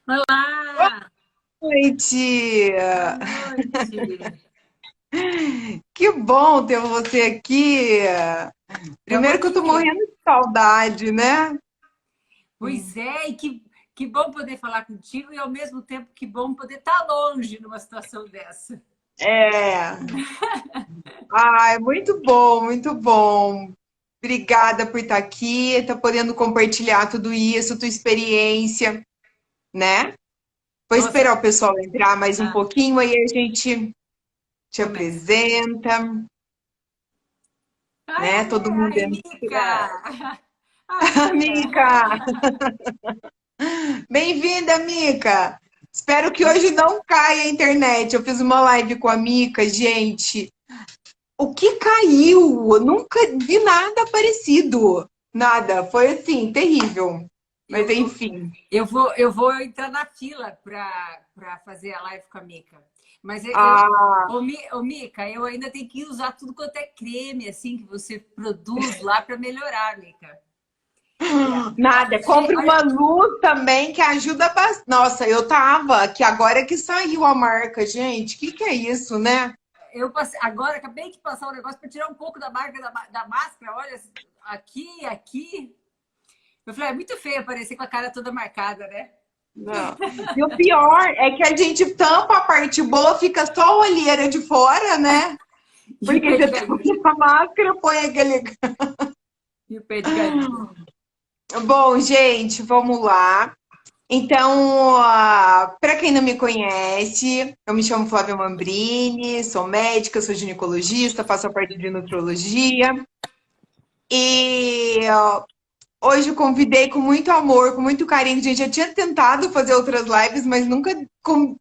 Olá! Noite! Boa noite! Que bom ter você aqui. Estamos Primeiro que eu tô aqui. morrendo de saudade, né? Pois é, e que bom poder falar contigo e ao mesmo tempo que bom poder estar longe numa situação dessa. É. Ai, muito bom, muito bom. Obrigada por estar aqui, estar podendo compartilhar tudo isso, tua experiência, né? Vou Nossa, esperar o pessoal entrar mais um ah, pouquinho, aí a gente te começa. apresenta, né? Todo mundo Ai, Mica! entra. Amiga! Amiga, bem-vinda, Mica! Espero que hoje não caia a internet. Eu fiz uma live com a Mica, gente. O que caiu? Eu nunca vi nada parecido. Nada. Foi assim, terrível. Mas Eu, enfim. eu vou entrar na fila para fazer a live com a Mica. Mas Ah, ô, Mica, eu ainda tenho que usar tudo quanto é creme assim que você produz lá para melhorar, Mica. nada. Compre uma Olha, luz também que ajuda bastante. Nossa, eu tava, que agora que saiu a marca, gente. O que que é isso, né? eu passei, agora acabei de passar um negócio para tirar um pouco da marca da máscara. Olha, aqui, aqui. Eu falei, é muito feio aparecer com a cara toda marcada, né? Não. E o pior é que a gente tampa a parte boa, fica só a olheira de fora, né? E o Porque pé de você tampa galinha. a máscara, põe aquele. E o pé de galinha. Bom, gente, vamos lá. Então, para quem não me conhece, eu me chamo Flávia Mambrini, sou médica, sou ginecologista, faço a parte de nutrologia. E hoje eu convidei com muito amor, com muito carinho. A gente já tinha tentado fazer outras lives, mas nunca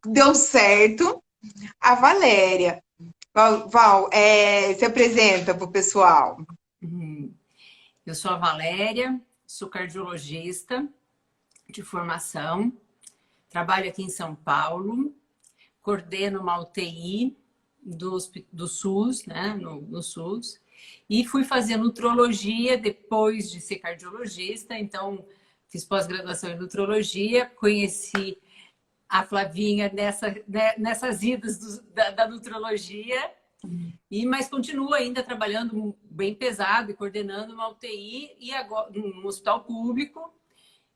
deu certo. A Valéria. Val, se apresenta para o pessoal. Uhum. Eu sou a Valéria, sou cardiologista de formação, trabalho aqui em São Paulo, coordeno uma UTI do SUS, né, no SUS, e fui fazer nutrologia depois de ser cardiologista, então fiz pós-graduação em nutrologia, conheci a Flavinha nessas idas da nutrologia, mas continuo ainda trabalhando bem pesado e coordenando uma UTI e agora, num hospital público,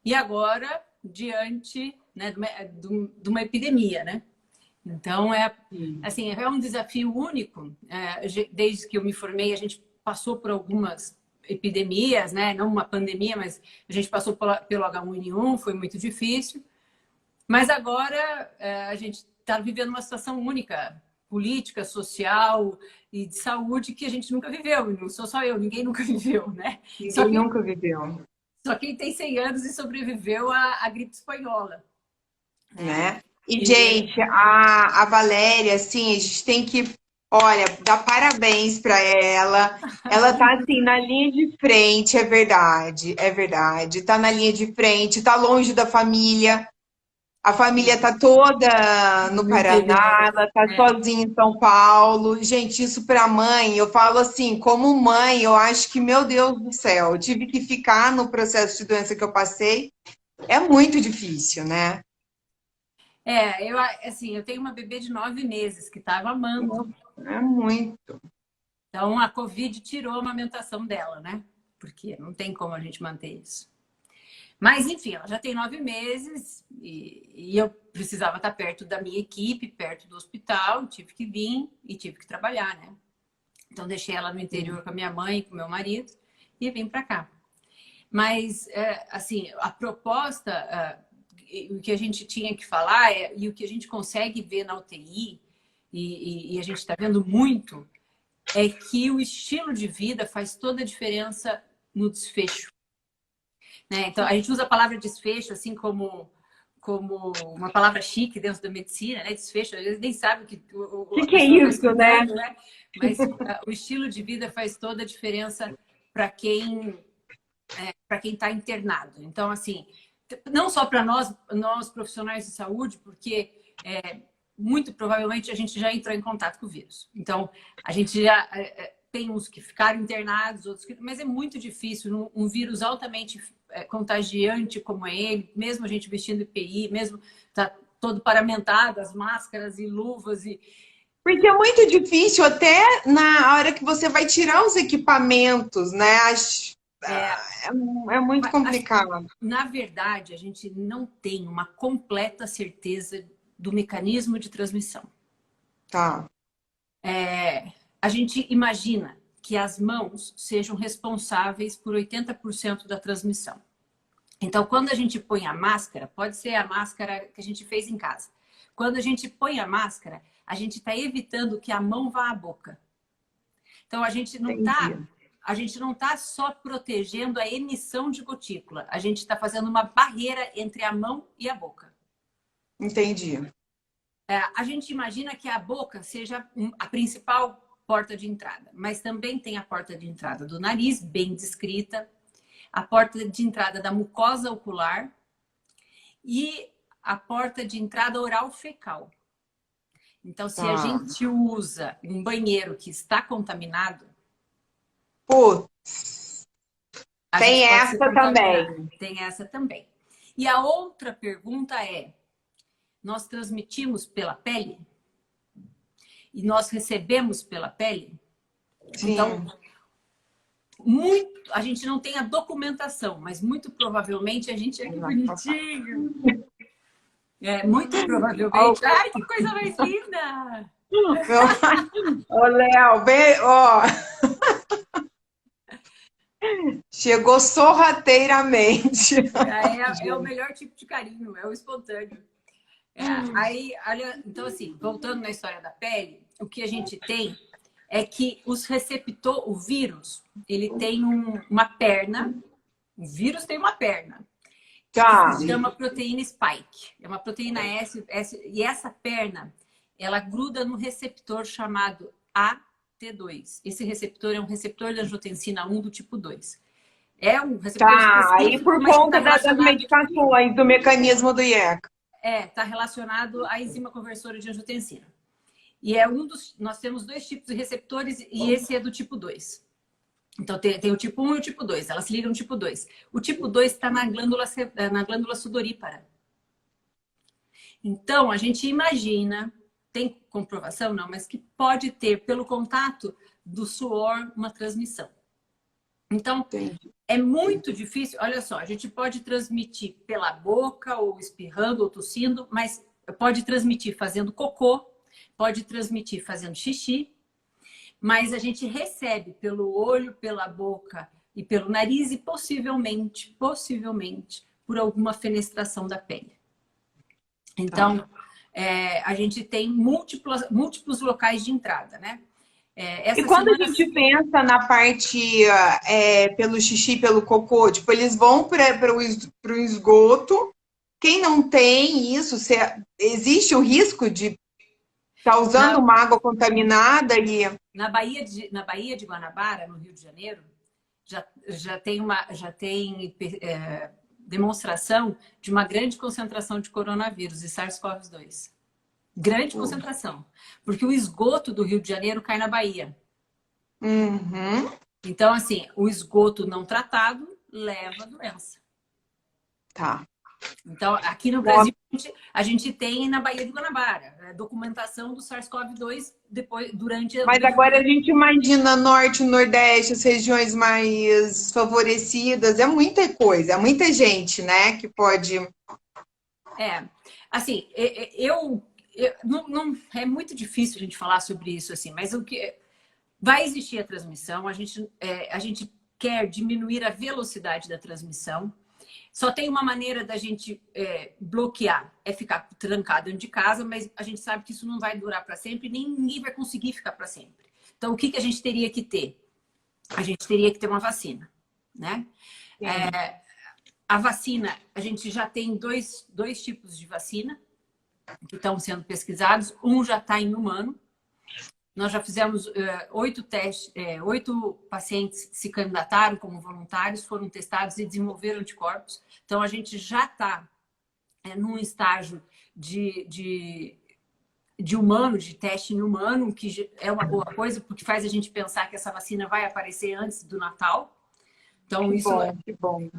e agora diante, né, de uma epidemia, né? Então, assim, é um desafio único. Desde que eu me formei, a gente passou por algumas epidemias, né? Não uma pandemia, mas a gente passou pelo H1N1, foi muito difícil. Mas agora a gente está vivendo uma situação única, política, social e de saúde que a gente nunca viveu. E não sou só eu, ninguém nunca viveu, né? Só Ninguém quem, nunca viveu, só quem tem 100 anos e sobreviveu à gripe espanhola, né? né? E, E gente, a Valéria, assim, a gente tem que, olha, dar parabéns para ela. Ela tá, assim, na linha de frente, é verdade, é verdade. Tá na linha de frente, tá longe da família. A família tá toda no no Paraná, interior. ela tá É. sozinha em São Paulo. Gente, isso para mãe, eu falo assim, como mãe, eu acho que, meu Deus do céu, eu tive que ficar no processo de doença que eu passei. É muito difícil, né? Assim, eu tenho uma bebê de 9 meses que estava amando. É muito. Então, a Covid tirou a amamentação dela, né? Porque não tem como a gente manter isso. Mas, enfim, ela já tem 9 meses e eu precisava estar perto da minha equipe, perto do hospital, tive que vir e tive que trabalhar, né? Então, deixei ela no interior com a minha mãe e com o meu marido e vim para cá. Mas, assim, a proposta, o que a gente tinha que falar e o que a gente consegue ver na UTI, e a gente está vendo muito, é que o estilo de vida faz toda a diferença no desfecho. Né? Então, a gente usa a palavra desfecho assim como uma palavra chique dentro da medicina, né? Desfecho, às vezes nem sabe o que a Que é pessoa está isso, né? escutando, né? Mas o estilo de vida faz toda a diferença para quem está internado. Então, assim, não só para nós profissionais de saúde, porque muito provavelmente a gente já entrou em contato com o vírus. Então, a gente já tem uns que ficaram internados, outros que... Mas é muito difícil. Um vírus altamente contagiante como ele, mesmo a gente vestindo EPI, mesmo tá todo paramentado, as máscaras e luvas e... Porque é muito difícil até na hora que você vai tirar os equipamentos, né? É muito complicado. Na verdade, a gente não tem uma completa certeza do mecanismo de transmissão. Tá. A gente imagina que as mãos sejam responsáveis por 80% da transmissão. Então, quando a gente põe a máscara, pode ser a máscara que a gente fez em casa. Quando a gente põe a máscara, a gente está evitando que a mão vá à boca. Então, a gente não está só protegendo a emissão de gotícula. A gente está fazendo uma barreira entre a mão e a boca. Entendi. A gente imagina que a boca seja a principal porta de entrada, mas também tem a porta de entrada do nariz, bem descrita, a porta de entrada da mucosa ocular e a porta de entrada oral fecal. Então, se a gente usa um banheiro que está contaminado... Putz, tem essa também. Tem essa também. E a outra pergunta é, nós transmitimos pela pele? E nós recebemos pela pele? Sim. Então, a gente não tem a documentação, mas muito provavelmente a gente é bonitinho. Muito provavelmente. Ai, que coisa mais linda! Ô, Léo, ó. Chegou sorrateiramente. É o melhor tipo de carinho, é o espontâneo. Aí, olha, então assim, voltando na história da pele, o que a gente tem é que o vírus, ele tem uma perna, o vírus tem uma perna, que se chama proteína spike. É uma proteína S, e essa perna, ela gruda no receptor chamado AT2. Esse receptor é um receptor da angiotensina 1 do tipo 2. É um receptor aí por conta das medicações, do mecanismo do IECA. Está relacionado à enzima conversora de angiotensina. E nós temos 2 tipos de receptores e esse é do tipo 2. Então, tem o tipo 1 e o tipo 2. Elas se ligam no tipo 2. O tipo 2 está na glândula sudorípara. Então, a gente imagina, tem comprovação não, mas que pode ter, pelo contato do suor, uma transmissão. Então, é muito difícil. Olha só, a gente pode transmitir pela boca, ou espirrando, ou tossindo, mas pode transmitir fazendo cocô, pode transmitir fazendo xixi, mas a gente recebe pelo olho, pela boca e pelo nariz e possivelmente, por alguma fenestração da pele. Então, a gente tem múltiplos locais de entrada, né? E quando a gente pensa na parte pelo xixi, pelo cocô, tipo, eles vão para o esgoto. Quem não tem isso, existe o risco de estar usando uma água contaminada e... Na Baía de Guanabara, no Rio de Janeiro, já tem demonstração de uma grande concentração de coronavírus e SARS-CoV-2. Grande concentração. Porque o esgoto do Rio de Janeiro cai na Bahia. Uhum. Então, assim, o esgoto não tratado leva a doença. Tá. Então, aqui no Brasil, a gente tem na Baía de Guanabara documentação do SARS-CoV-2 durante... Mas agora a gente imagina Norte, Nordeste, as regiões mais favorecidas. É muita coisa, é muita gente, né, que pode... Assim, não, é muito difícil a gente falar sobre isso, assim, mas o que vai existir a transmissão, a gente quer diminuir a velocidade da transmissão. Só tem uma maneira da gente bloquear, é ficar trancado dentro de casa, mas a gente sabe que isso não vai durar para sempre, nem ninguém vai conseguir ficar para sempre. Então, o que a gente teria que ter? A gente teria que ter uma vacina, né? A vacina, a gente já tem dois tipos de vacina que estão sendo pesquisados. Um já está em humano. Nós já fizemos 8 pacientes se candidataram como voluntários, foram testados e desenvolveram anticorpos. Então, a gente já está num estágio de de humano, de teste em humano, que é uma boa coisa, porque faz a gente pensar que essa vacina vai aparecer antes do Natal. Então, Que isso bom, que bom.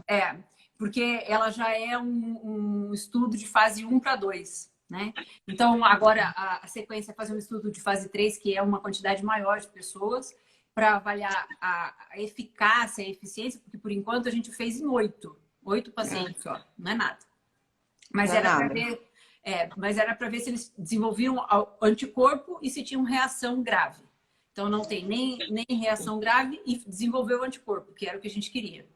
porque ela já é um estudo de fase 1 para 2, né? Então, agora a sequência é fazer um estudo de fase 3, que é uma quantidade maior de pessoas, para avaliar a eficácia, a eficiência, porque por enquanto a gente fez em 8 pacientes só, não é nada. Mas Não é era para nada. ver, mas era para ver se eles desenvolviam anticorpo e se tinham reação grave. Então não tem nem reação grave e desenvolveu anticorpo, que era o que a gente queria.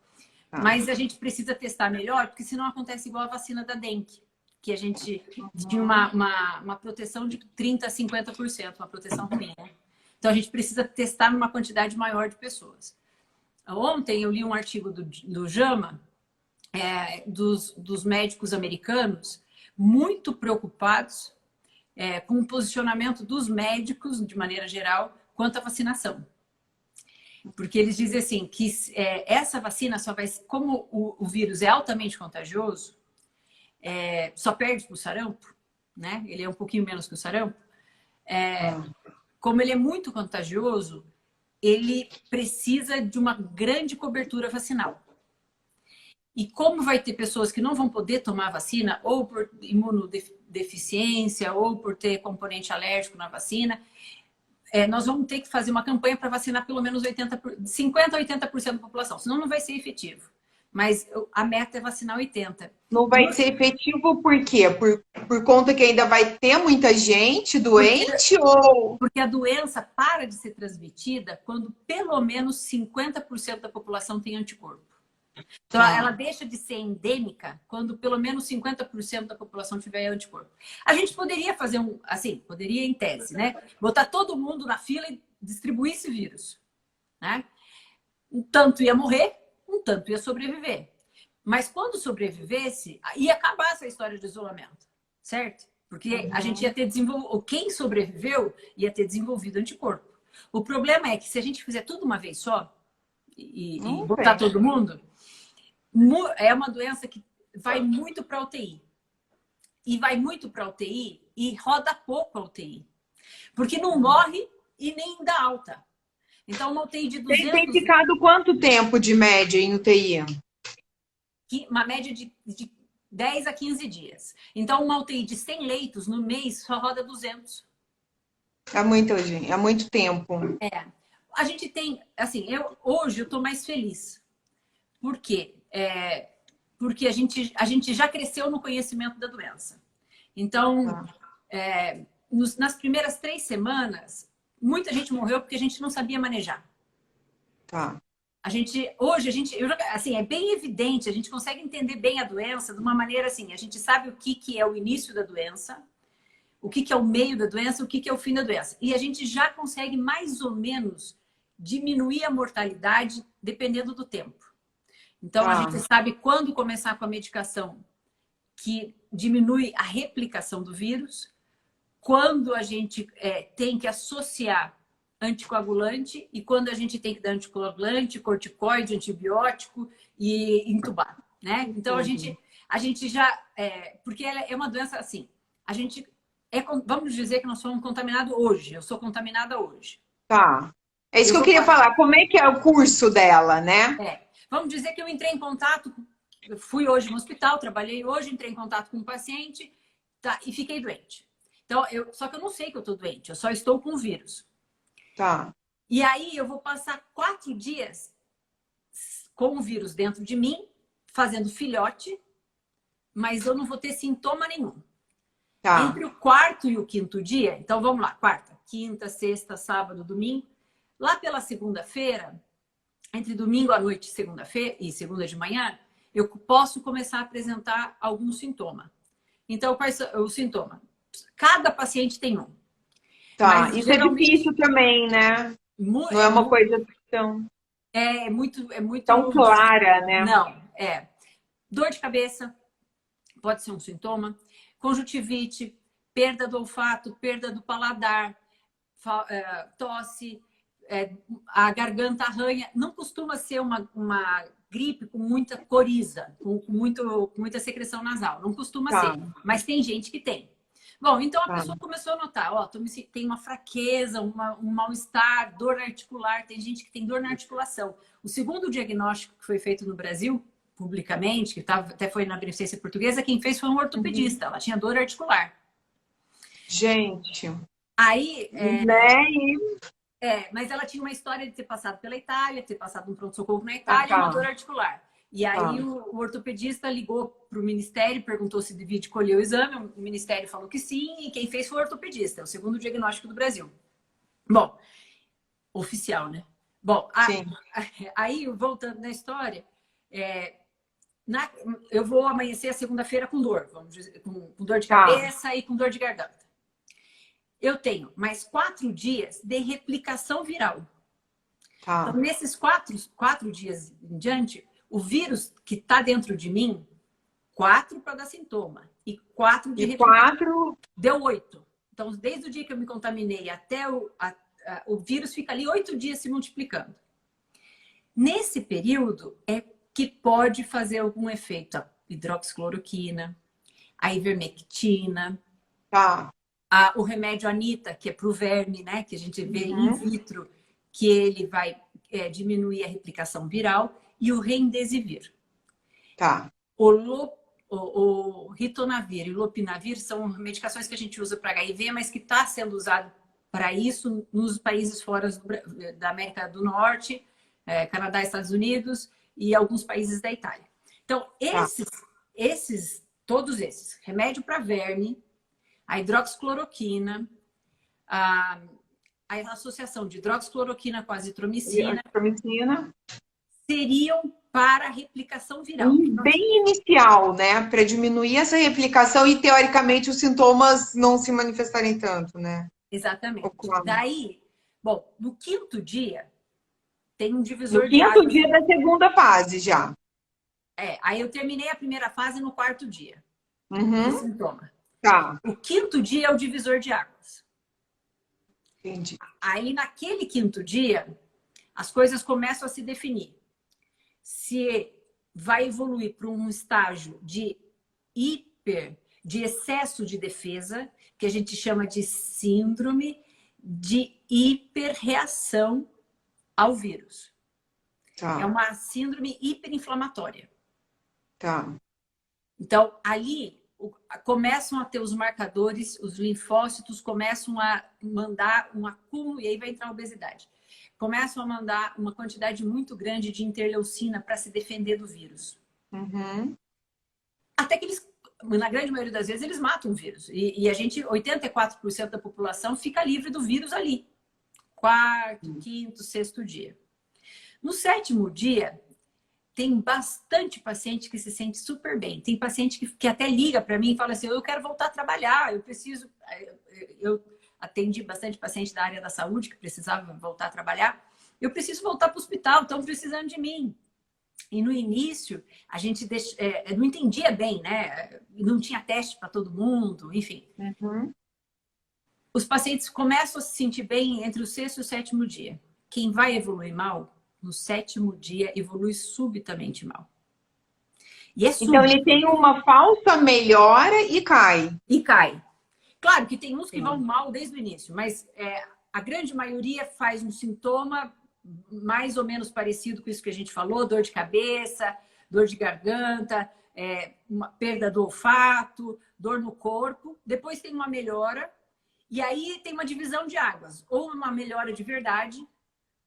Tá. Mas a gente precisa testar melhor, porque senão acontece igual a vacina da dengue, que a gente tinha uma proteção de 30% a 50%, uma proteção ruim, né? Então a gente precisa testar numa quantidade maior de pessoas. Ontem eu li um artigo do JAMA, dos médicos americanos, muito preocupados com o posicionamento dos médicos, de maneira geral, quanto à vacinação. Porque eles dizem assim, que essa vacina só vai... Como o vírus é altamente contagioso, só perde para o sarampo, né? Ele é um pouquinho menos que o sarampo. Como ele é muito contagioso, ele precisa de uma grande cobertura vacinal. E como vai ter pessoas que não vão poder tomar vacina, ou por imunodeficiência, ou por ter componente alérgico na vacina, nós vamos ter que fazer uma campanha para vacinar pelo menos 50% a 80% da população, senão não vai ser efetivo. Mas a meta é vacinar 80%. Não vai ser efetivo por quê? Por conta que ainda vai ter muita gente doente ou... Porque a doença para de ser transmitida quando pelo menos 50% da população tem anticorpo. Então, ela deixa de ser endêmica quando pelo menos 50% da população tiver anticorpo. A gente poderia fazer poderia em tese, né? Botar todo mundo na fila e distribuir esse vírus, né? Um tanto ia morrer, um tanto ia sobreviver. Mas quando sobrevivesse, ia acabar essa história de isolamento, certo? Porque a gente ia ter desenvolvido, quem sobreviveu ia ter desenvolvido anticorpo. O problema é que se a gente fizer tudo uma vez só e botar todo mundo, é uma doença que vai muito para a UTI. E vai muito para a UTI e roda pouco a UTI. Porque não morre e nem dá alta. Então, uma UTI de 200... Tem ficado quanto tempo de média em UTI? Uma média de 10 a 15 dias. Então, uma UTI de 100 leitos no mês só roda 200. É muito tempo. A gente tem... Assim, hoje eu estou mais feliz. Por quê? Porque a gente já cresceu no conhecimento da doença. Então, nas primeiras 3 semanas, muita gente morreu porque a gente não sabia manejar. Tá. Assim, é bem evidente, a gente consegue entender bem a doença de uma maneira assim, a gente sabe o que é o início da doença, o que é o meio da doença, o que é o fim da doença. E a gente já consegue mais ou menos diminuir a mortalidade dependendo do tempo. Então, a gente sabe quando começar com a medicação que diminui a replicação do vírus, quando a gente tem que associar anticoagulante e quando a gente tem que dar anticoagulante, corticoide, antibiótico e entubar, né? Então, a gente já... porque ela é uma doença assim, a gente... vamos dizer que nós somos contaminados hoje, eu sou contaminada hoje. Tá. É isso que eu queria falar, como é que é o curso dela, né? Vamos dizer que eu entrei em contato, eu fui hoje no hospital, trabalhei hoje, entrei em contato com um paciente e fiquei doente. Então, só que eu não sei que eu estou doente, eu só estou com o vírus. Tá. E aí eu vou passar 4 dias com o vírus dentro de mim, fazendo filhote, mas eu não vou ter sintoma nenhum. Tá. Entre o 4º e o 5º dia, então vamos lá, quarta, quinta, sexta, sábado, domingo. Lá pela segunda-feira, entre domingo à noite segunda-feira e segunda de manhã, eu posso começar a apresentar algum sintoma. Então, quais são os sintomas? Cada paciente tem um. Tá, Mas, isso geralmente, é difícil também, né? Não é uma coisa tão... É muito... tão clara, né? Não, dor de cabeça pode ser um sintoma. Conjuntivite, perda do olfato, perda do paladar, tosse, a garganta arranha. Não costuma ser uma gripe com muita coriza, com muita secreção nasal. Não costuma ser, mas tem gente que tem. Bom, então a Tá. pessoa começou a notar, ó, tem uma fraqueza, um mal-estar, dor articular, tem gente que tem dor na articulação. O segundo diagnóstico que foi feito no Brasil, publicamente, que até foi na Beneficência Portuguesa, quem fez foi um ortopedista, ela tinha dor articular. Gente, Aí, né? mas ela tinha uma história de ter passado pela Itália, ter passado um pronto-socorro na Ah, Itália e uma tá. dor articular. E aí Tá. o ortopedista ligou para o Ministério, perguntou se devia de colher o exame, o Ministério falou que sim, e quem fez foi o ortopedista, o segundo diagnóstico do Brasil. Bom, oficial, né? Bom, Sim. aí voltando na história, eu vou amanhecer a segunda-feira com dor, vamos dizer, com dor de Tá. cabeça e com dor de garganta. Eu tenho mais 4 dias de replicação viral. Tá. Então, nesses 4 dias em diante, o vírus que está dentro de mim, 4 para dar sintoma e 4 de E replicação. 4. Deu 8. Então, desde o dia que eu me contaminei até o vírus fica ali 8 dias se multiplicando. Nesse período é que pode fazer algum efeito a hidroxicloroquina, a ivermectina, Tá. o remédio Anita, que é para o verme, né? Que a gente vê in vitro, que ele vai diminuir a replicação viral, e o Remdesivir. Tá. O ritonavir e o lopinavir são medicações que a gente usa para HIV, mas que está sendo usado para isso nos países fora da América do Norte, Canadá, Estados Unidos e alguns países da Itália. Então, todos esses, remédio para verme, a hidroxicloroquina, a associação de hidroxicloroquina com azitromicina, seriam para a replicação viral. Bem inicial, né? Para diminuir essa replicação e, teoricamente, os sintomas não se manifestarem tanto, né? Exatamente. Daí, bom, no 5º dia, tem um divisor no de águas. No 5º dia da segunda fase, já. Aí eu terminei a primeira fase no 4º dia. Uhum. Sintoma. Tá. O 5º dia é o divisor de águas. Entendi. Aí, naquele 5º dia, as coisas começam a se definir. Se vai evoluir para um estágio de excesso de defesa, que a gente chama de síndrome de hiperreação ao vírus. Tá. É uma síndrome hiperinflamatória. Tá. Então, ali começam a ter os marcadores, os linfócitos começam a mandar um acúmulo, e aí vai entrar a obesidade. Começam a mandar uma quantidade muito grande de interleucina para se defender do vírus. Uhum. Até que eles, na grande maioria das vezes, eles matam o vírus. E a gente, 84% da população fica livre do vírus ali. 4º, 5º, 6º dia. No 7º dia, tem bastante paciente que se sente super bem. Tem paciente que até liga para mim e fala assim, eu quero voltar a trabalhar, eu preciso... Eu atendi bastante paciente da área da saúde que precisava voltar a trabalhar. Eu preciso voltar para o hospital, estão precisando de mim. E no início, a gente não entendia bem, né? Não tinha teste para todo mundo, enfim. Uhum. Os pacientes começam a se sentir bem entre o 6º e o 7º dia. Quem vai evoluir mal, no 7º dia, evolui subitamente mal. E então, ele tem uma falsa melhora e cai. E cai. Claro que tem uns que vão mal desde o início, mas a grande maioria faz um sintoma mais ou menos parecido com isso que a gente falou, dor de cabeça, dor de garganta, uma perda do olfato, dor no corpo. Depois tem uma melhora e aí tem uma divisão de águas, ou uma melhora de verdade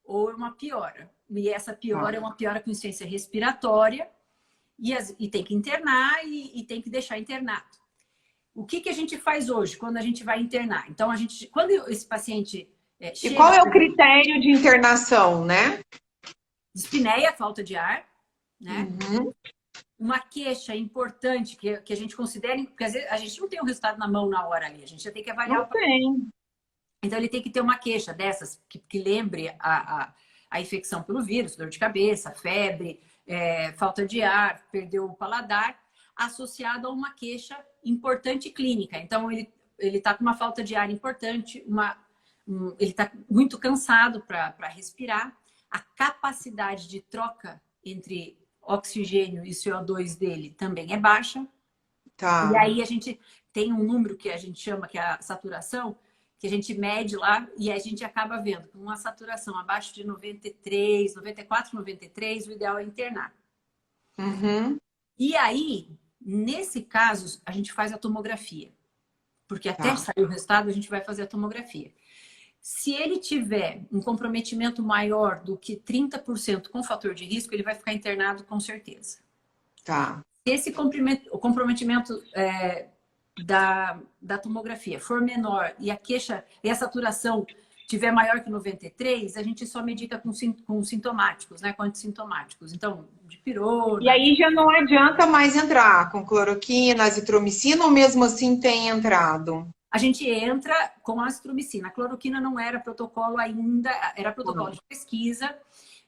ou uma piora. E essa piora é uma piora com insuficiência respiratória e tem que internar e tem que deixar internado. O que a gente faz hoje quando a gente vai internar? Então, quando esse paciente chega... E qual é o critério de internação, né? Dispneia, falta de ar, né? Uhum. Uma queixa importante que a gente considere... Porque às vezes a gente não tem o resultado na mão na hora ali, a gente já tem que avaliar. Não tem. Então, ele tem que ter uma queixa dessas que lembre a infecção pelo vírus, dor de cabeça, febre, falta de ar, perdeu o paladar, associado a uma queixa importante clínica. Então, ele está com uma falta de ar importante, ele está muito cansado para respirar, a capacidade de troca entre oxigênio e CO2 dele também é baixa. E Tá. aí a gente tem um número que a gente chama que é a saturação, que a gente mede lá e a gente acaba vendo que uma saturação abaixo de 93, 94, 93, o ideal é internar. Uhum. E aí, nesse caso, a gente faz a tomografia. Porque até Tá. sair o resultado, a gente vai fazer a tomografia. Se ele tiver um comprometimento maior do que 30% com fator de risco, ele vai ficar internado com certeza. Tá. Se esse o comprometimento da tomografia for menor e a queixa e a saturação tiver maior que 93, a gente só medica com sintomáticos, né? Com antissintomáticos. Então, de E pirona. aí já não adianta mais entrar com cloroquina, azitromicina, ou mesmo assim tem entrado? A gente entra com a azitromicina. A cloroquina não era protocolo ainda, era protocolo de pesquisa.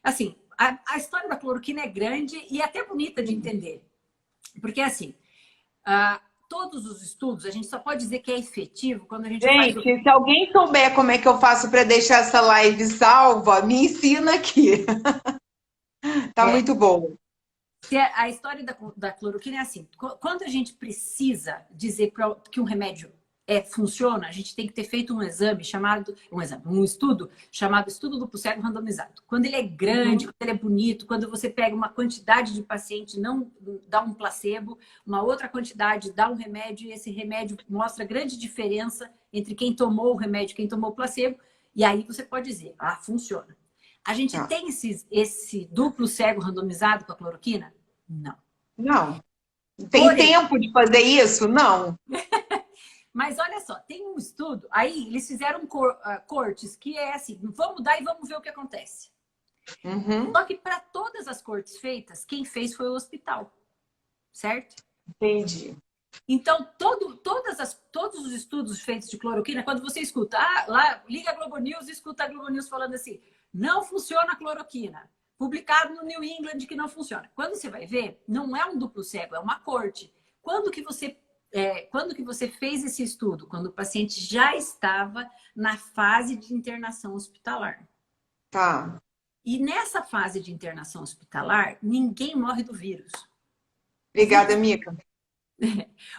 Assim, a história da cloroquina é grande e até bonita de entender. Porque, assim, todos os estudos, a gente só pode dizer que é efetivo quando a gente faz... Gente, se alguém souber como é que eu faço para deixar essa live salva, me ensina aqui. Tá É, muito bom. a história da cloroquina é assim: quando a gente precisa dizer que um remédio funciona, a gente tem que ter feito um exame chamado, um estudo chamado estudo duplo cego randomizado. Quando ele é grande, quando ele é bonito, quando você pega uma quantidade de paciente, não dá um placebo, uma outra quantidade dá um remédio, e esse remédio mostra grande diferença entre quem tomou o remédio e quem tomou o placebo, e aí você pode dizer, funciona. A gente Tá. tem esse duplo cego randomizado com a cloroquina? Não. Não. Tem Porém, tempo de fazer isso? Não. mas olha só, tem um estudo, aí eles fizeram cortes que é assim, vamos dar e vamos ver o que acontece. Uhum. Só que para todas as cortes feitas, quem fez foi o hospital, certo? Entendi. Então, todos os estudos feitos de cloroquina, quando você escuta, lá, liga a Globo News e escuta a Globo News falando assim, não funciona a cloroquina. Publicado no New England que não funciona. Quando você vai ver, não é um duplo cego, é uma corte. Quando que você fez esse estudo? Quando o paciente já estava na fase de internação hospitalar. Tá. E nessa fase de internação hospitalar, ninguém morre do vírus. Obrigada, Mica.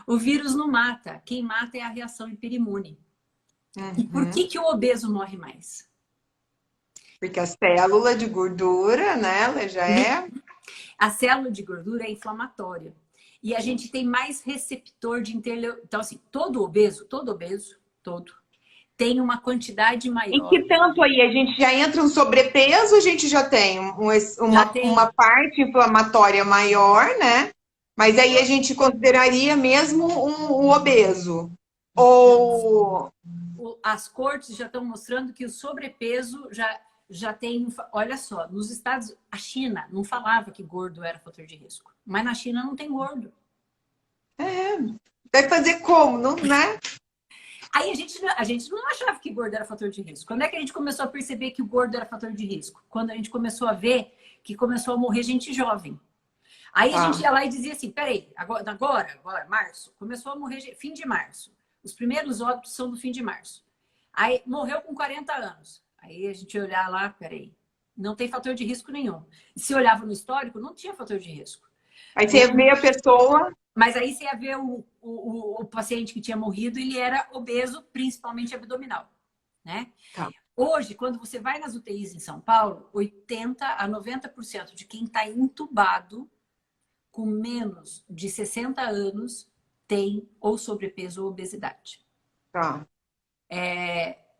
O vírus não mata. Quem mata é a reação hiperimune. E por Uhum. que o obeso morre mais? Porque a célula de gordura, né, ela já é... A célula de gordura é inflamatória. E a gente tem mais receptor de interleucina. Então, assim, todo obeso, tem uma quantidade Em maior. que tanto aí? A gente já entra um sobrepeso, a gente já tem Já tem. uma parte inflamatória maior, né? Mas aí a gente consideraria mesmo um obeso. Ou... As cortes já estão mostrando que o sobrepeso já tem. Olha só, nos Estados. A China não falava que gordo era fator de risco. Mas na China não tem gordo. Vai fazer como, não, né? Aí a gente não achava que gordo era fator de risco. Quando é que a gente começou a perceber que o gordo era fator de risco? Quando a gente começou a ver que começou a morrer gente jovem. Aí a gente ia lá e dizia assim, peraí, agora, março, começou a morrer fim de março. Os primeiros óbitos são do fim de março. Aí morreu com 40 anos. Aí a gente ia olhar lá, peraí, não tem fator de risco nenhum. E se olhava no histórico, não tinha fator de risco. Aí você vê a pessoa... Mas aí você ia ver o paciente que tinha morrido, ele era obeso, principalmente abdominal, né? Tá. Hoje, quando você vai nas UTIs em São Paulo, 80 a 90% de quem está entubado com menos de 60 anos tem ou sobrepeso ou obesidade. Tá.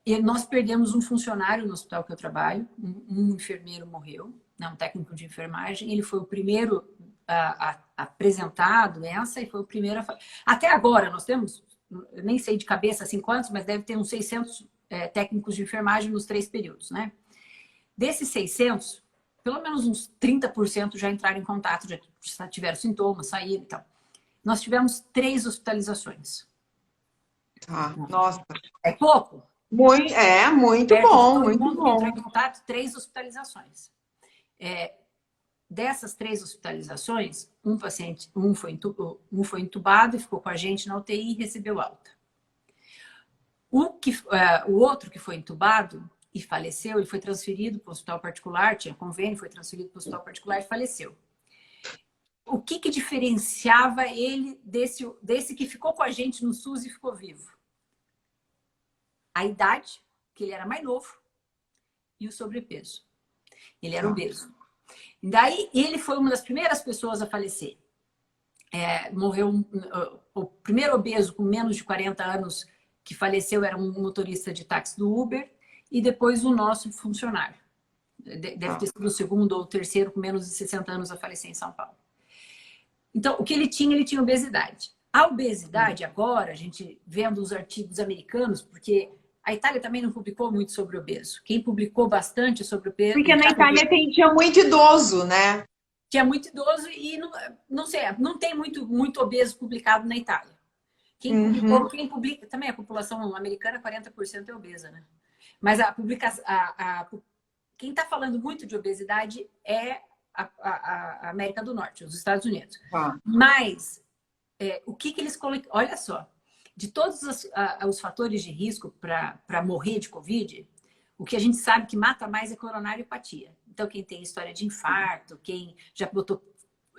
E nós perdemos um funcionário no hospital que eu trabalho, um enfermeiro morreu, né, um técnico de enfermagem, ele foi o primeiro a apresentar a doença e foi o primeiro a... Até agora nós temos, eu nem sei de cabeça assim quantos, mas deve ter uns 600 técnicos de enfermagem nos 3 períodos, né? Desses 600, pelo menos uns 30% já entraram em contato, já tiveram sintomas, saíram e tal. Nós tivemos 3 hospitalizações. Tá. Nossa. É pouco? Muito bom, muito Todo mundo que bom. entrou em contato, 3 hospitalizações. Dessas 3 hospitalizações, um foi entubado e ficou com a gente na UTI e recebeu alta. O outro que foi entubado e faleceu, ele foi transferido para o hospital particular, tinha convênio, foi transferido para o hospital particular e faleceu. o que que diferenciava ele desse que ficou com a gente no SUS e ficou vivo? A idade, que ele era mais novo, e o sobrepeso. Ele era obeso. Daí, ele foi uma das primeiras pessoas a falecer. Morreu o primeiro obeso com menos de 40 anos que faleceu era um motorista de táxi do Uber e depois o nosso funcionário. Deve ter sido o segundo ou o terceiro com menos de 60 anos a falecer em São Paulo. Então, o que ele tinha obesidade. A obesidade, agora, a gente vendo os artigos americanos, porque a Itália também não publicou muito sobre obeso. Quem publicou bastante sobre obeso... Porque na Itália tinha muito idoso, né? Tinha muito idoso e não sei, não tem muito obeso publicado na Itália. Quem publica, também a população americana, 40% é obesa, né? Mas quem está falando muito de obesidade é a América do Norte, os Estados Unidos. Mas o que eles colocam? Olha só, de todos os fatores de risco para morrer de Covid, o que a gente sabe que mata mais é coronariopatia. Então, quem tem história de infarto, quem já botou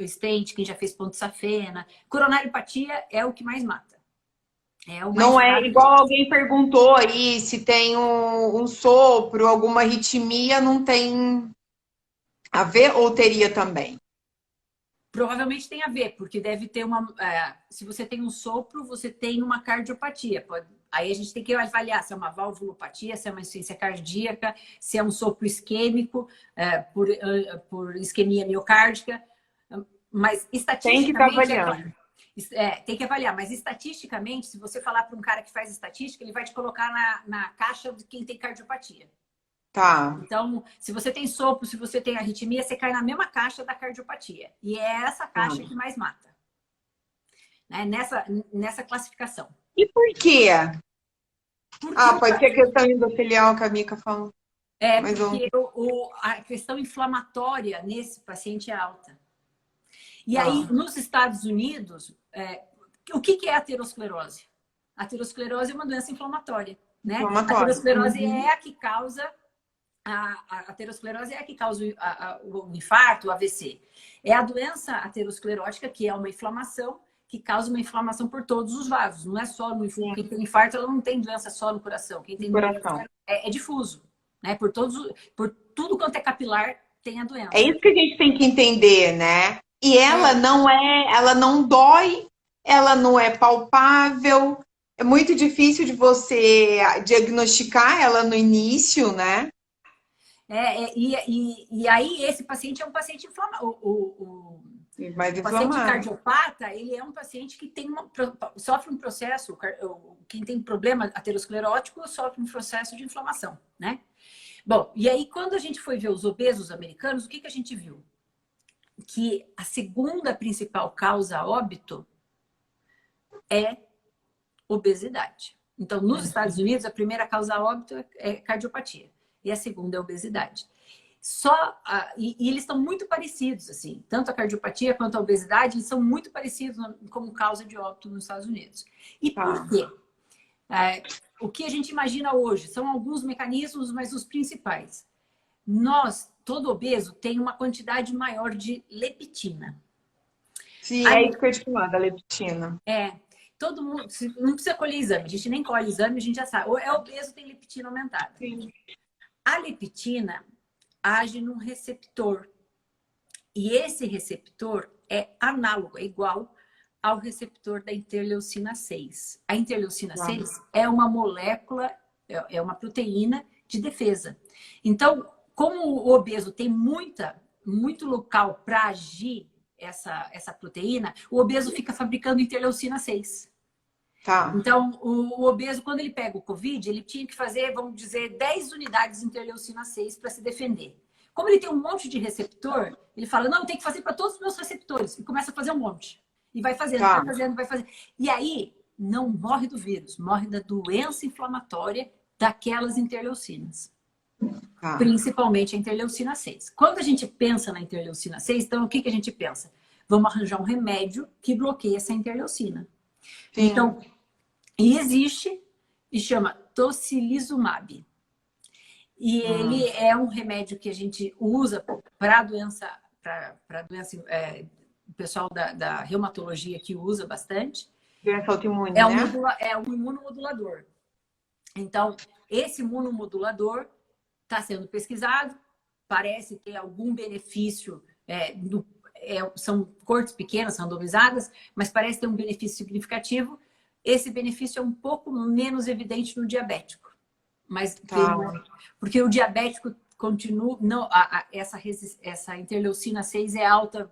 stent, quem já fez ponto safena, coronariopatia é o que mais mata. Não é igual alguém perguntou aí se tem um sopro, alguma arritmia, não tem a ver ou teria também? Provavelmente tem a ver, porque deve ter se você tem um sopro, você tem uma cardiopatia. Aí a gente tem que avaliar se é uma valvulopatia, se é uma insuficiência cardíaca, se é um sopro isquêmico, por isquemia miocárdica. Mas estatisticamente... Tem que estar avaliando. Tem que avaliar, mas estatisticamente, se você falar para um cara que faz estatística, ele vai te colocar na caixa de quem tem cardiopatia. Tá. Então, se você tem sopro, se você tem arritmia, você cai na mesma caixa da cardiopatia. E é essa caixa que mais mata. Né? Nessa classificação. E por quê? Pode ser questão endotelial que a Mica falou. Porque a questão inflamatória nesse paciente é alta. E aí, nos Estados Unidos, o que é aterosclerose? A aterosclerose é uma doença inflamatória, né? A aterosclerose é a que causa a aterosclerose é a que causa o infarto, o AVC. É a doença aterosclerótica, que é uma inflamação, que causa uma inflamação por todos os vasos. Não é só no infarto. Quem tem infarto, ela não tem doença só no coração. Quem tem doença é difuso, né? Por tudo quanto é capilar, tem a doença. É isso que a gente tem que entender, né? E ela ela não dói, ela não é palpável. É muito difícil de você diagnosticar ela no início, né? E aí esse paciente é um paciente inflamado. O paciente cardiopata, ele é um paciente que sofre um processo, quem tem problema aterosclerótico sofre um processo de inflamação, né? Bom, e aí quando a gente foi ver os obesos americanos, o que a gente viu? Que a segunda principal causa óbito é obesidade. Então, nos Estados Unidos, a primeira causa óbito é cardiopatia. E a segunda é obesidade. E eles estão muito parecidos, assim. Tanto a cardiopatia quanto a obesidade, eles são muito parecidos como causa de óbito nos Estados Unidos. E por quê? O que a gente imagina hoje são alguns mecanismos, mas os principais. Todo obeso tem uma quantidade maior de leptina. Sim, é isso que eu te falo, da leptina. Todo mundo, não precisa colher exame, a gente nem colhe exame, a gente já sabe. Ou é obeso, tem leptina aumentada. Sim. A leptina age num receptor. E esse receptor é análogo, é igual ao receptor da interleucina 6. A interleucina 6 é uma molécula, é uma proteína de defesa. Então, como o obeso tem muito local para agir essa proteína, o obeso fica fabricando interleucina 6. Então, o obeso, quando ele pega o Covid, ele tinha que fazer, vamos dizer, 10 unidades de interleucina 6 para se defender. Como ele tem um monte de receptor, ele fala, não, tem que fazer para todos os meus receptores. E começa a fazer um monte. E vai fazendo, vai fazendo, vai fazendo. E aí, não morre do vírus, morre da doença inflamatória daquelas interleucinas. Principalmente a interleucina 6. Quando a gente pensa na interleucina 6, então o que a gente pensa? Vamos arranjar um remédio que bloqueie essa interleucina. Sim. Então, e existe, e chama tocilizumab. E ele é um remédio que a gente usa para doença pessoal da reumatologia que usa bastante. Doença autoimune, né? É um imunomodulador. Então, esse imunomodulador está sendo pesquisado, parece ter algum benefício, são cortes pequenas, randomizadas, mas parece ter um benefício significativo. Esse benefício é um pouco menos evidente no diabético. Mas porque o diabético continua... Não, essa interleucina 6 é alta.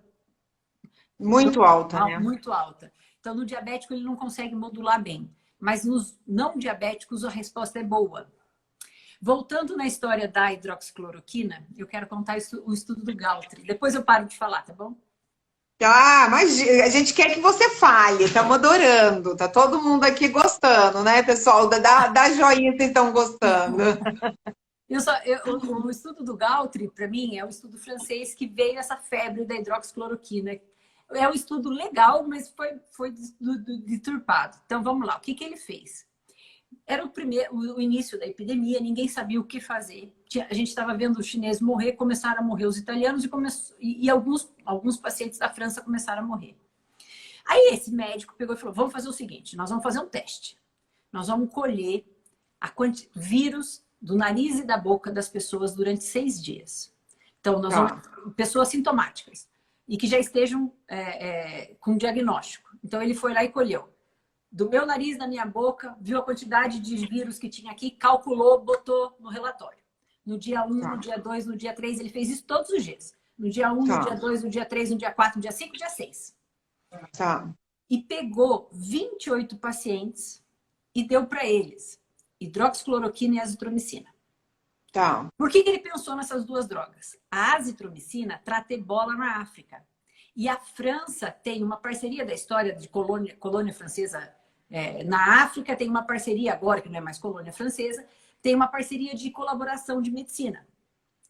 Muito alta, né? Muito alta. Então, no diabético, ele não consegue modular bem. Mas nos não diabéticos, a resposta é boa. Voltando na história da hidroxicloroquina, eu quero contar o estudo do Galtri. Depois eu paro de falar, tá bom? Ah, mas a gente quer que você fale, estamos adorando, tá todo mundo aqui gostando, né, pessoal? Da joinha vocês estão gostando. O estudo do Galtri, para mim, é o estudo francês que veio essa febre da hidroxicloroquina. É um estudo legal, mas foi deturpado. Então, vamos lá. O que ele fez? Era o início da epidemia, ninguém sabia o que fazer. A gente estava vendo os chineses morrer, começaram a morrer os italianos e alguns pacientes da França começaram a morrer. Aí esse médico pegou e falou, vamos fazer o seguinte, nós vamos fazer um teste. Nós vamos colher vírus do nariz e da boca das pessoas durante 6 dias. Então, pessoas sintomáticas e que já estejam com diagnóstico. Então, ele foi lá e colheu. Do meu nariz, da minha boca, viu a quantidade de vírus que tinha aqui, calculou, botou no relatório. No dia 1, no dia 2, no dia 3, ele fez isso todos os dias. No dia 1, no dia 2, no dia 3, no dia 4, no dia 5, no dia 6. E pegou 28 pacientes e deu para eles hidroxicloroquina e azitromicina. Por que ele pensou nessas duas drogas? A azitromicina trata ebola na África. E a França tem uma parceria da história de colônia francesa na África, tem uma parceria agora, que não é mais colônia francesa, tem uma parceria de colaboração de medicina.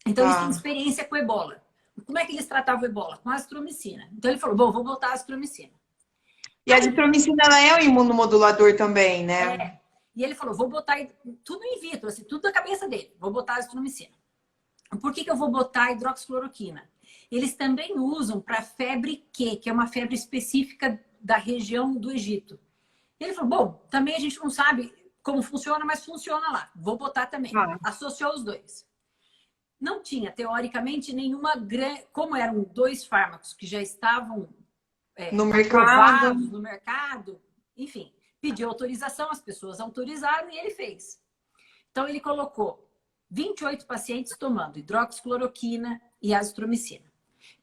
Então, eles têm experiência com ebola. Como é que eles tratavam ebola? Com azitromicina. Então, ele falou, bom, vou botar a azitromicina. E a azitromicina, ela é um imunomodulador também, né? E ele falou, vou botar tudo in vitro, assim, tudo na cabeça dele. Vou botar a azitromicina. Por que eu vou botar a hidroxicloroquina? Eles também usam para febre Q, que é uma febre específica da região do Egito. E ele falou, bom, também a gente não sabe como funciona, mas funciona lá. Vou botar também. Associou os dois. Não tinha, teoricamente, nenhuma grande... Como eram 2 fármacos que já estavam aprovados no mercado, enfim, pediu autorização, as pessoas autorizaram e ele fez. Então, ele colocou 28 pacientes tomando hidroxicloroquina e azitromicina.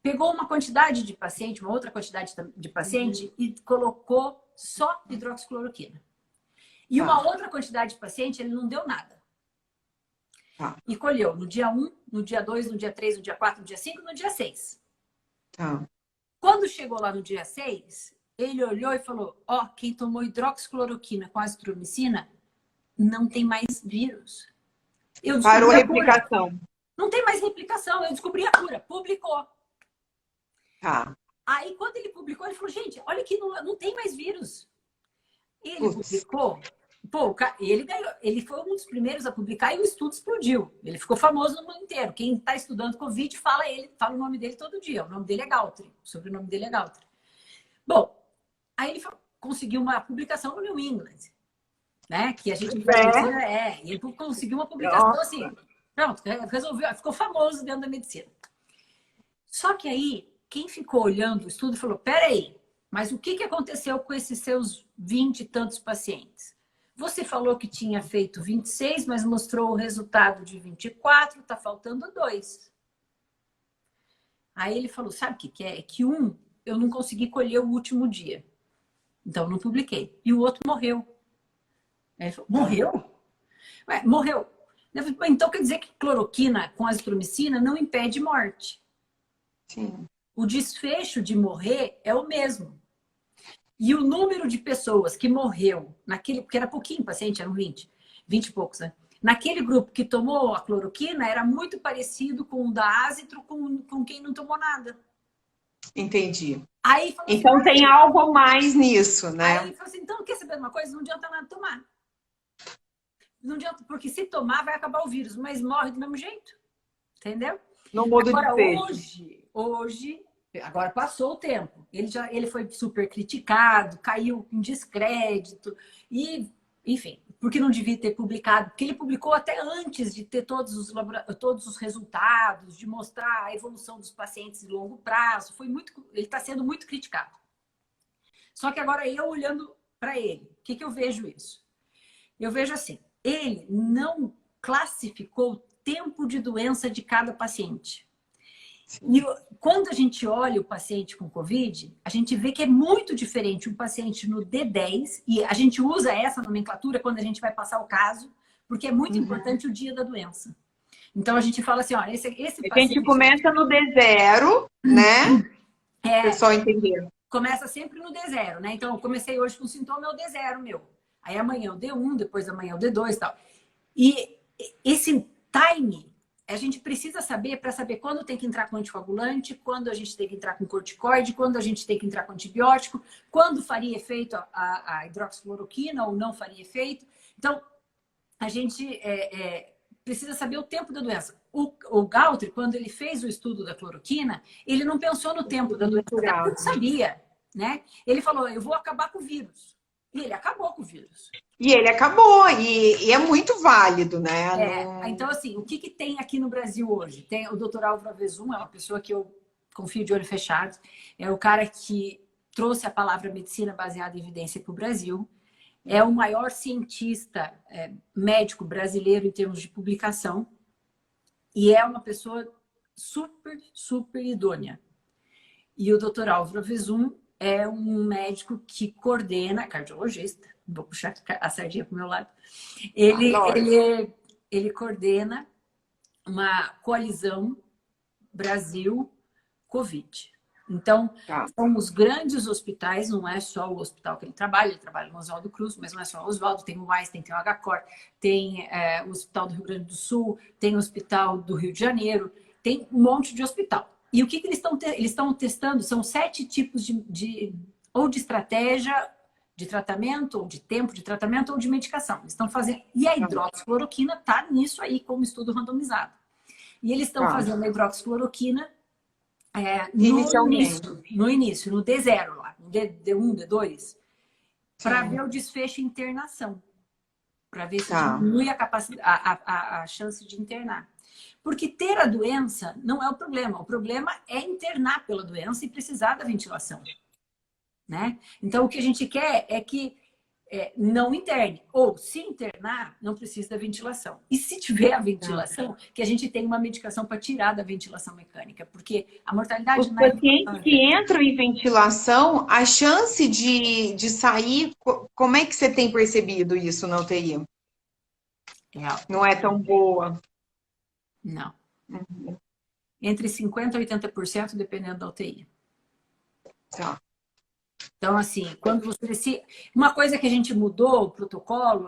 Pegou uma quantidade de paciente, uma outra quantidade de paciente e colocou só hidroxicloroquina. E uma outra quantidade de paciente, ele não deu nada. E colheu no dia 1, no dia 2, no dia 3, no dia 4, no dia 5, no dia 6. Quando chegou lá no dia 6, ele olhou e falou, quem tomou hidroxicloroquina com azitromicina não tem mais vírus. Parou a replicação. Não tem mais replicação, eu descobri a cura, publicou. Aí, quando ele publicou, ele falou, gente, olha aqui, não tem mais vírus. Ele publicou, ele ganhou, ele foi um dos primeiros a publicar e o estudo explodiu. Ele ficou famoso no mundo inteiro. Quem está estudando Covid fala o nome dele todo dia. O nome dele é Galtri, o sobrenome dele é Galtri. Bom, aí ele conseguiu uma publicação no New England, né? Que a gente ele conseguiu uma publicação assim. Pronto, resolveu, ficou famoso dentro da medicina. Só que aí, quem ficou olhando o estudo falou, peraí, mas o que aconteceu com esses seus 20 e tantos pacientes? Você falou que tinha feito 26, mas mostrou o resultado de 24, está faltando 2. Aí ele falou, sabe o que é? É que eu não consegui colher o último dia. Então, não publiquei. E o outro morreu. Aí ele falou, morreu? Morreu. Eu falei, então quer dizer que cloroquina com azitromicina não impede morte. Sim. O desfecho de morrer é o mesmo. E o número de pessoas que morreu, porque era pouquinho paciente, eram 20 e poucos, né? Naquele grupo que tomou a cloroquina, era muito parecido com o da azitro com quem não tomou nada. Entendi. Aí, então assim, tem algo a mais nisso, né? Aí ele falou assim, então quer saber de uma coisa? Não adianta nada tomar. Não adianta, porque se tomar vai acabar o vírus, mas morre do mesmo jeito. Entendeu? No modo agora, de hoje, Agora passou o tempo. Ele foi super criticado, caiu em descrédito e, enfim, porque não devia ter publicado, porque ele publicou até antes de ter todos os resultados, de mostrar a evolução dos pacientes em longo prazo. Ele está sendo muito criticado. Só que agora eu olhando para ele, o que eu vejo isso? Eu vejo assim, ele não classificou o tempo de doença de cada paciente. E quando a gente olha o paciente com Covid, a gente vê que é muito diferente um paciente no D10, e a gente usa essa nomenclatura quando a gente vai passar o caso, porque é muito importante o dia da doença. Então a gente fala assim, olha, esse paciente... A gente começa no D0, né? O pessoal entender. Começa sempre no D0, né? Então eu comecei hoje com sintoma, é o D0 meu. Aí amanhã é o D1, depois amanhã é o D2 e tal. E esse time... A gente precisa saber para saber quando tem que entrar com anticoagulante, quando a gente tem que entrar com corticoide, quando a gente tem que entrar com antibiótico, quando faria efeito a hidroxicloroquina ou não faria efeito. Então, a gente precisa saber o tempo da doença. O Gautry, quando ele fez o estudo da cloroquina, ele não pensou no tempo da doença, até porque ele sabia, né? Ele falou, eu vou acabar com o vírus. E ele acabou com o vírus. E ele acabou, e é muito válido, né? Então, assim, o que tem aqui no Brasil hoje? Tem o Dr. Álvaro Avezum, é uma pessoa que eu confio de olho fechado. É o cara que trouxe a palavra medicina baseada em evidência para o Brasil. É o maior cientista médico brasileiro em termos de publicação. E é uma pessoa super, super idônea. E o Dr. Álvaro Avezum é um médico que coordena, cardiologista, vou puxar a sardinha para o meu lado, ele coordena uma coalizão Brasil-Covid. Então, são os grandes hospitais, não é só o hospital que ele trabalha no Oswaldo Cruz, mas não é só o Oswaldo, tem o Einstein, tem o HCOR, tem o Hospital do Rio Grande do Sul, tem o Hospital do Rio de Janeiro, tem um monte de hospital. E o que eles estão testando são 7 tipos ou de estratégia de tratamento, ou de tempo de tratamento, ou de medicação. Eles estão fazendo. E a hidroxicloroquina está nisso aí como estudo randomizado. E eles estão fazendo a hidroxicloroquina no início, no D0 lá, no D1, D2, para ver o desfecho em internação. Para ver se diminui a chance de internar. Porque ter a doença não é o problema é internar pela doença e precisar da ventilação. Né? Então, o que a gente quer é que não interne. Ou, se internar, não precisa da ventilação. E se tiver a ventilação, que a gente tem uma medicação para tirar da ventilação mecânica. Porque a mortalidade... Os pacientes que entram em ventilação, a chance de sair... Como é que você tem percebido isso na UTI? Não é tão boa? Não. Entre 50% e 80%, dependendo da UTI. Então, assim, quando você... Uma coisa que a gente mudou o protocolo,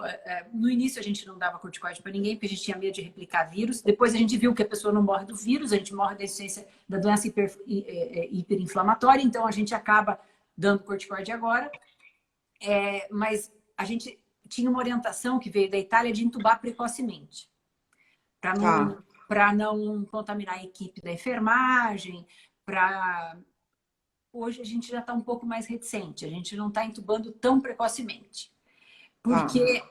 no início a gente não dava corticoide para ninguém, porque a gente tinha medo de replicar vírus. Depois a gente viu que a pessoa não morre do vírus, a gente morre da insuficiência da doença hiperinflamatória, então a gente acaba dando corticoide agora. Mas a gente tinha uma orientação que veio da Itália de intubar precocemente. Para não contaminar a equipe da enfermagem, Hoje a gente já está um pouco mais reticente, a gente não está intubando tão precocemente. Porque...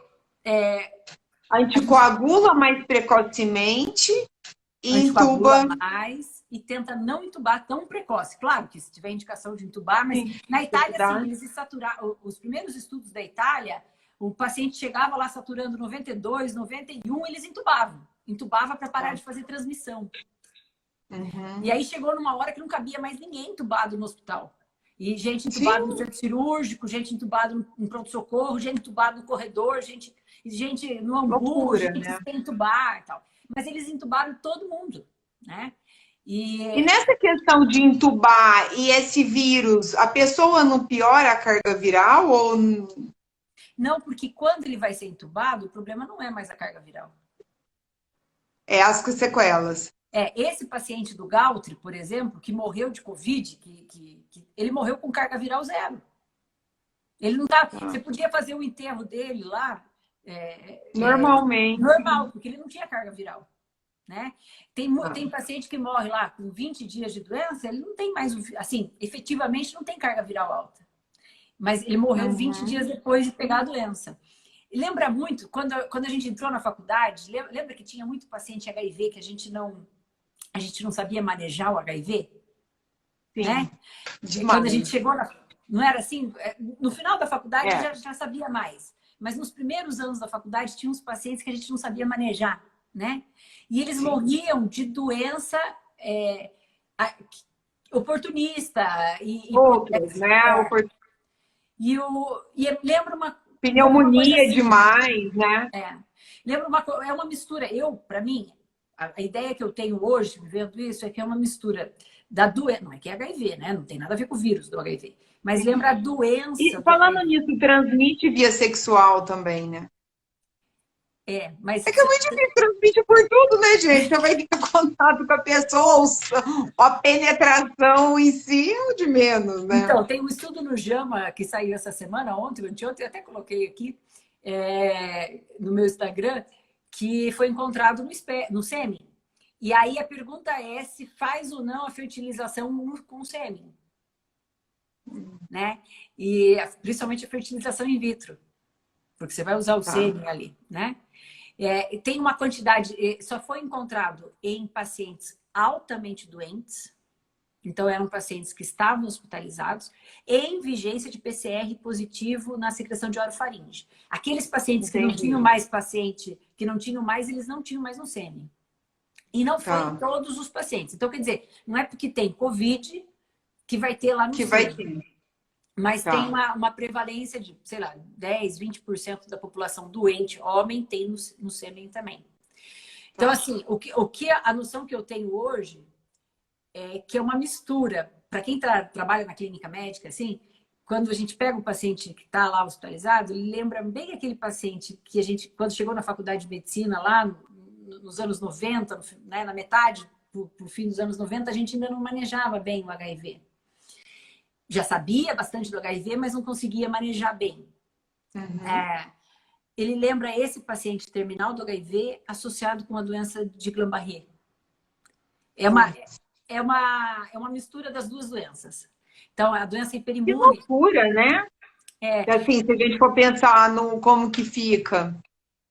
anticoagula mais precocemente e intuba mais e tenta não intubar tão precoce. Claro que se tiver indicação de intubar, mas na Itália, assim, eles saturaram. Os primeiros estudos da Itália, o paciente chegava lá saturando 92, 91, eles intubavam. Intubava para parar de fazer transmissão. E aí chegou numa hora que não cabia mais ninguém entubado no hospital. E gente entubada no centro cirúrgico, gente entubada no pronto-socorro, gente entubada no corredor, gente no ambulância, gente sem entubar e tal. Mas eles entubaram todo mundo, né? E nessa questão de entubar e esse vírus, a pessoa não piora a carga viral ou... Não, porque quando ele vai ser entubado, o problema não é mais a carga viral. É as sequelas. Esse paciente do Gautry, por exemplo, que morreu de Covid, ele morreu com carga viral 0. Ele não tá. Você podia fazer o enterro dele lá. Normalmente. Normal, porque ele não tinha carga viral. né? Tem paciente que morre lá com 20 dias de doença, ele não tem mais, assim, efetivamente não tem carga viral alta. Mas ele morreu 20 dias depois de pegar a doença. E lembra muito, quando a gente entrou na faculdade, lembra que tinha muito paciente HIV que a gente não sabia manejar o HIV? Sim, né? demais. Quando a gente chegou não era assim? No final da faculdade já sabia mais. Mas nos primeiros anos da faculdade tinha uns pacientes que a gente não sabia manejar, né? E eles morriam de doença oportunista. Outros, né? E lembra uma... Pneumonia assim, demais, né? Lembra é uma mistura. Para mim, a ideia que eu tenho hoje, vivendo isso, é que é uma mistura da doença. Não é que é HIV, né? Não tem nada a ver com o vírus do HIV. Mas lembra a doença. E falando nisso, transmite via sexual também, né? Mas... É que é muito difícil, transmite por tudo, né, gente? Você vai ter contato com a pessoa, a penetração em si é o de menos, né? Então, tem um estudo no JAMA que saiu essa semana, ontem, eu até coloquei aqui no meu Instagram, que foi encontrado no sêmen. E aí a pergunta é se faz ou não a fertilização com o sêmen. Né? E principalmente a fertilização in vitro. Porque você vai usar o sêmen ali, né? Tem uma quantidade, só foi encontrado em pacientes altamente doentes, então eram pacientes que estavam hospitalizados, em vigência de PCR positivo na secreção de orofaringe. Aqueles pacientes que não tinham mais eles não tinham mais no sêmen. E não foi em todos os pacientes. Então, quer dizer, não é porque tem Covid que vai ter lá no sêmen. Mas tem uma prevalência de, sei lá, 10, 20% da população doente, homem, tem no sêmen também. Então, assim, a noção que eu tenho hoje é que é uma mistura. Para quem trabalha na clínica médica, assim, quando a gente pega um paciente que está lá hospitalizado, ele lembra bem aquele paciente que a gente, quando chegou na faculdade de medicina, lá nos anos 90, né, na metade, pro fim dos anos 90, a gente ainda não manejava bem o HIV. Já sabia bastante do HIV, mas não conseguia manejar bem. Ele lembra esse paciente terminal do HIV associado com a doença de Guillain-Barré. É uma mistura das duas doenças. Então, a doença hiperimune... Que loucura, né? Assim, se a gente for pensar no como que fica.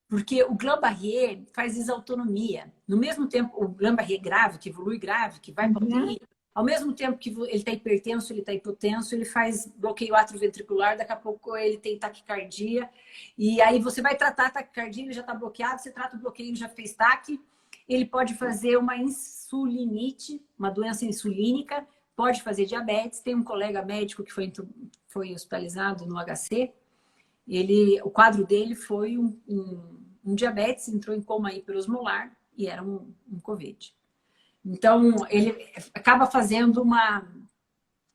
Porque o Guillain-Barré faz desautonomia. No mesmo tempo, o Guillain-Barré grave, que evolui grave, que vai para UTI, ao mesmo tempo que ele está hipertenso, ele está hipotenso, ele faz bloqueio atrioventricular, daqui a pouco ele tem taquicardia. E aí você vai tratar a taquicardia, ele já está bloqueado, você trata o bloqueio, ele já fez taque. Ele pode fazer uma insulinite, uma doença insulínica, pode fazer diabetes. Tem um colega médico que foi hospitalizado no HC. O quadro dele foi um diabetes, entrou em coma hiperosmolar e era um COVID. Então, ele acaba fazendo uma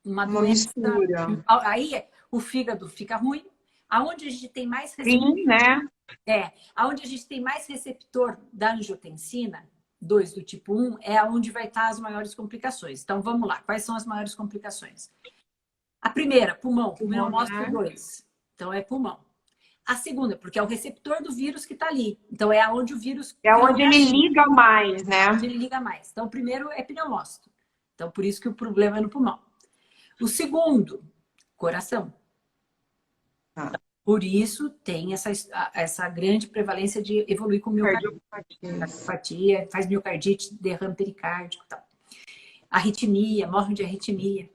doença... mistura. Aí o fígado fica ruim. Aonde a gente tem mais receptor, sim, né? Aonde a gente tem mais receptor da angiotensina 2 do tipo 1 é aonde vai estar as maiores complicações. Então, vamos lá. Quais são as maiores complicações? A primeira, pulmão. Pulmão mostra 2. Então, é pulmão. A segunda, porque é o receptor do vírus que está ali. Então, é onde o vírus... É onde ele liga mais, né? Onde ele liga mais. Então, o primeiro é pneumócito. Então, por isso que o problema é no pulmão. O segundo, coração. Por isso, tem essa grande prevalência de evoluir com miocardite, faz miocardite, derrame pericárdico e tal. Arritmia, morre de arritmia.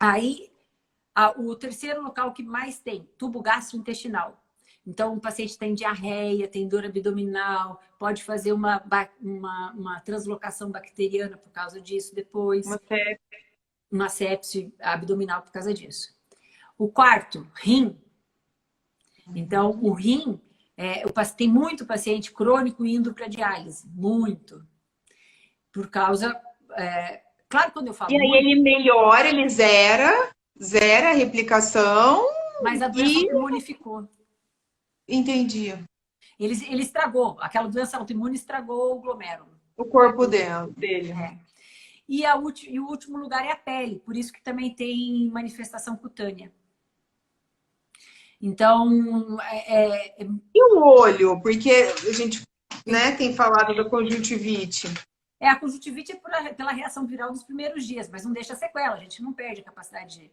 Aí, o terceiro local que mais tem, tubo gastrointestinal. Então, o paciente tem diarreia, tem dor abdominal, pode fazer uma translocação bacteriana por causa disso depois. Uma sepse abdominal por causa disso. O quarto, rim. Então, o rim, tem muito paciente crônico indo para diálise. Muito. Por causa... claro, quando eu falo... E aí ele melhora, ele zera a replicação... Mas a doença autoimune ficou. Entendi. Ele estragou. Aquela doença autoimune estragou o glomérulo. O corpo dele. E o último lugar é a pele. Por isso que também tem manifestação cutânea. Então... E o olho? Porque a gente né? Tem falado da conjuntivite. A conjuntivite é pela reação viral dos primeiros dias, mas não deixa sequela, a gente não perde a capacidade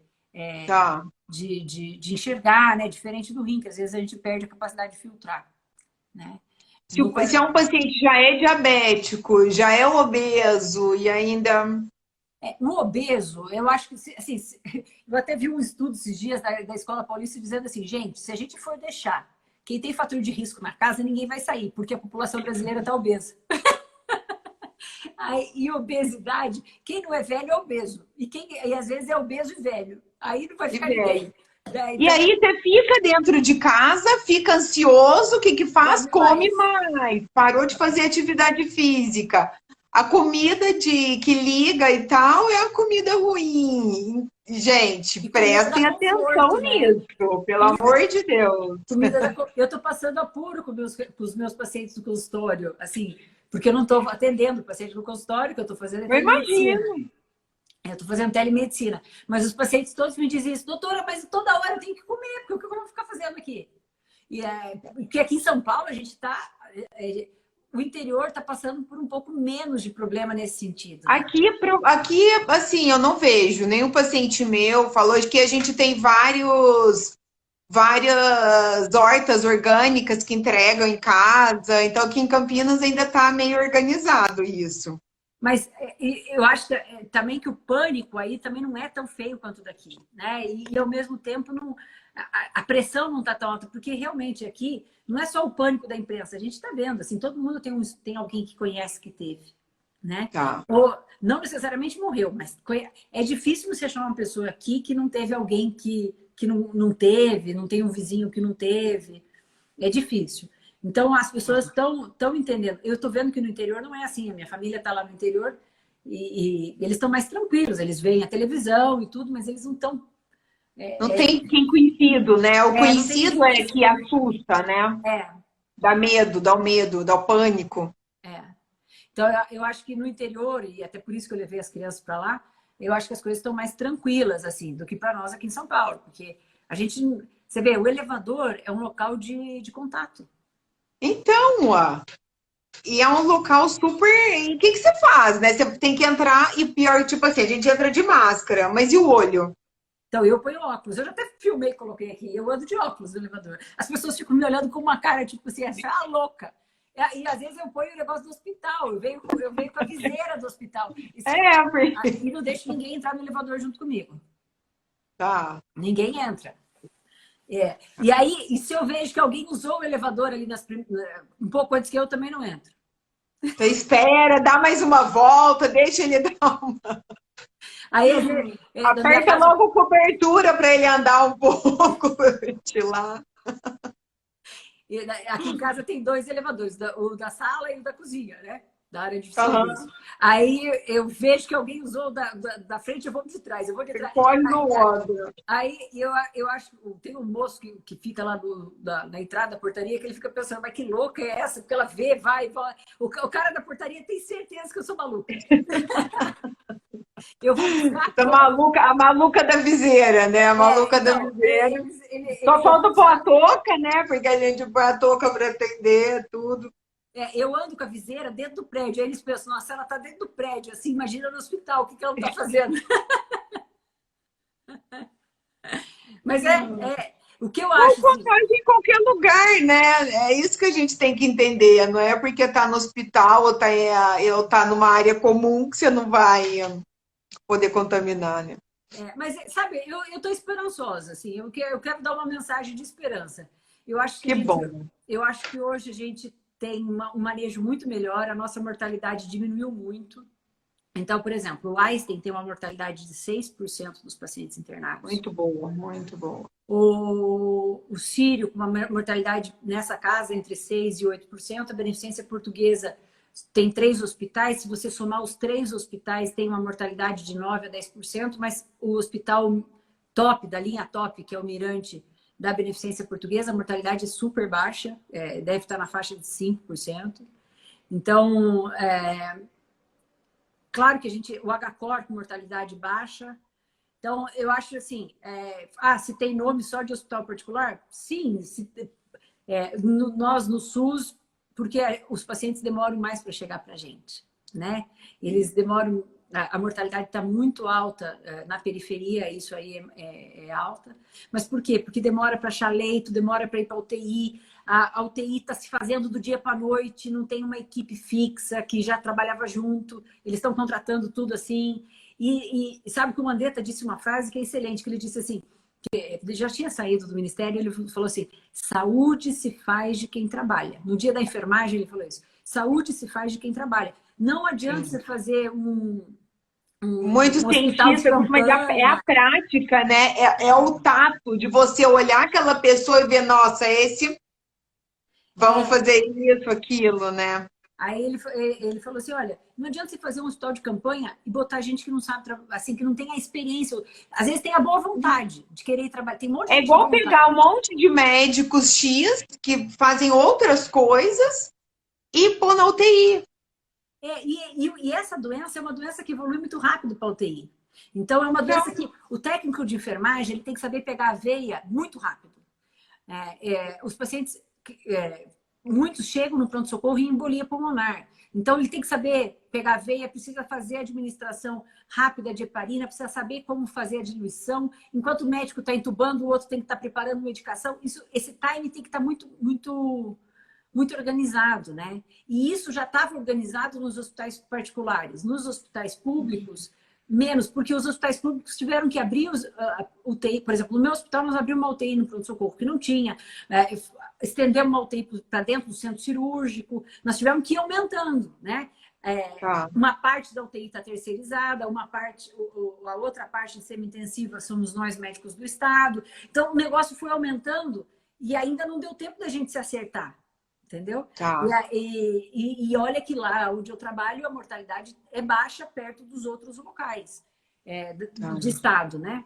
Tá. de enxergar, né? Diferente do rim, que às vezes a gente perde a capacidade de filtrar, né? Se é um paciente que já é diabético, já é obeso e ainda. No obeso, eu acho que, assim, eu até vi um estudo esses dias da Escola Paulista dizendo assim, gente, se a gente for deixar quem tem fator de risco na casa, ninguém vai sair, porque a população brasileira está obesa. Aí, e obesidade, quem não é velho é obeso. E às vezes é obeso e velho. Aí não vai ficar ninguém. E aí você fica dentro de casa, fica ansioso, o que que faz? Come mais. Parou de fazer atividade física. A comida que liga e tal é a comida ruim. Gente, prestem atenção nisso, pelo amor de Deus. Eu estou passando apuro com os meus pacientes do consultório, assim, porque eu não estou atendendo o paciente no consultório, que eu estou fazendo telemedicina. Eu estou fazendo telemedicina. Mas os pacientes todos me dizem isso, doutora, mas toda hora eu tenho que comer, porque o que eu vou ficar fazendo aqui? Porque aqui em São Paulo a gente está. O interior está passando por um pouco menos de problema nesse sentido. Né? Aqui, assim, eu não vejo. Nenhum paciente meu falou que a gente tem várias hortas orgânicas que entregam em casa. Então, aqui em Campinas ainda está meio organizado isso. Mas eu acho também que o pânico aí também não é tão feio quanto daqui, né? E ao mesmo tempo a pressão não está tão alta, porque realmente aqui não é só o pânico da imprensa, a gente está vendo, assim, todo mundo tem alguém que conhece que teve, né? Tá. Ou não necessariamente morreu, mas é difícil você achar uma pessoa aqui que não teve alguém que não teve, não tem um vizinho que não teve, é difícil. Então, as pessoas estão entendendo. Eu estou vendo que no interior não é assim. A minha família está lá no interior e eles estão mais tranquilos. Eles veem a televisão e tudo, mas eles não estão... Não tem quem conhecido, né? O conhecido é que assusta, né? Dá medo, dá o pânico. Então, eu acho que no interior, e até por isso que eu levei as crianças para lá, eu acho que as coisas estão mais tranquilas, assim, do que para nós aqui em São Paulo. Porque a gente... Você vê, o elevador é um local de contato. Então, e é um local super... E o que você faz, né? Você tem que entrar e pior, tipo assim, a gente entra de máscara, mas e o olho? Então, eu ponho óculos. Eu já até filmei e coloquei aqui. Eu ando de óculos no elevador. As pessoas ficam me olhando com uma cara, tipo assim, essa louca. E às vezes eu ponho o negócio do hospital. Eu venho com a viseira do hospital. E não deixo ninguém entrar no elevador junto comigo. Tá. Ninguém entra. E aí, se eu vejo que alguém usou o elevador ali um pouco antes que eu, também não entro. Você espera, dá mais uma volta, deixa ele dar uma... Aí, aperta logo a cobertura para ele andar um pouco, ventilar. Aqui em casa tem 2 elevadores, o da sala e o da cozinha, né? Da área de serviço. Aí eu vejo que alguém usou da frente, eu vou de trás. Eu vou de trás. Pode no ódio. Aí eu acho que tem um moço que fica lá na entrada da portaria, que ele fica pensando, mas que louca é essa? Porque ela vê, vai. O cara da portaria tem certeza que eu sou maluca. Eu vou buscar. A maluca da viseira, né? A maluca da viseira. Só falta pôr a touca, né? Porque a gente põe a touca para atender tudo. Eu ando com a viseira dentro do prédio. Aí eles pensam, nossa, ela está dentro do prédio. Assim, imagina no hospital, o que ela está fazendo? Mas o que eu acho... Em qualquer lugar, né? É isso que a gente tem que entender. Não é porque está no hospital ou tá numa área comum que você não vai poder contaminar, né? Mas, sabe, eu estou esperançosa, assim. Eu quero dar uma mensagem de esperança. Eu acho que bom. Eu acho que hoje a gente tem um manejo muito melhor, a nossa mortalidade diminuiu muito. Então, por exemplo, o Einstein tem uma mortalidade de 6% dos pacientes internados. Muito boa, muito boa. O Sírio, com uma mortalidade nessa casa entre 6% e 8%. A Beneficência Portuguesa tem 3 hospitais. Se você somar os 3 hospitais, tem uma mortalidade de 9% a 10%, mas o hospital top, da linha top, que é o Mirante, da Beneficência Portuguesa, a mortalidade é super baixa, deve estar na faixa de 5%. Então, claro que o HCOR com mortalidade baixa. Então, eu acho assim, se tem nome só de hospital particular? Sim. Nós, no SUS, porque os pacientes demoram mais para chegar para a gente, né? Eles demoram, a mortalidade está muito alta na periferia, isso aí é alta. Mas por quê? Porque demora para achar leito, demora para ir para a UTI. A UTI está se fazendo do dia para a noite, não tem uma equipe fixa que já trabalhava junto, eles estão contratando tudo assim. E sabe que o Mandetta disse uma frase que é excelente, que ele disse assim, que ele já tinha saído do ministério, ele falou assim, saúde se faz de quem trabalha. No dia da enfermagem ele falou isso, saúde se faz de quem trabalha. Não adianta você fazer Muito um hospital de cientista, mas é a campanha. prática, né? É o tato de você olhar aquela pessoa e ver, nossa, esse, vamos fazer isso, aquilo, né? Aí ele falou assim, olha, não adianta você fazer um hospital de campanha e botar gente que não sabe, assim, que não tem a experiência. Às vezes tem a boa vontade de querer trabalhar. Tem um monte de É gente igual boa pegar um vontade. monte de médicos X que fazem outras coisas e pôr na UTI. E essa doença é uma doença que evolui muito rápido para a UTI. Então, é uma doença que o técnico de enfermagem ele tem que saber pegar a veia muito rápido. Os pacientes, muitos chegam no pronto-socorro em embolia pulmonar. Então, ele tem que saber pegar a veia, precisa fazer a administração rápida de heparina, precisa saber como fazer a diluição. Enquanto o médico está entubando, o outro tem que estar preparando medicação. Esse time tem que estar muito organizado, né? E isso já estava organizado nos hospitais particulares. Nos hospitais públicos, menos, porque os hospitais públicos tiveram que abrir UTI. Por exemplo, no meu hospital, nós abrimos uma UTI no pronto-socorro, que não tinha. Estendemos uma UTI para dentro do centro cirúrgico. Nós tivemos que ir aumentando, né? Uma parte da UTI está terceirizada, a outra parte de semi-intensiva somos nós, médicos do Estado. Então, o negócio foi aumentando e ainda não deu tempo da gente se acertar. Entendeu? Tá. E olha que lá onde eu trabalho, a mortalidade é baixa perto dos outros locais de estado, né?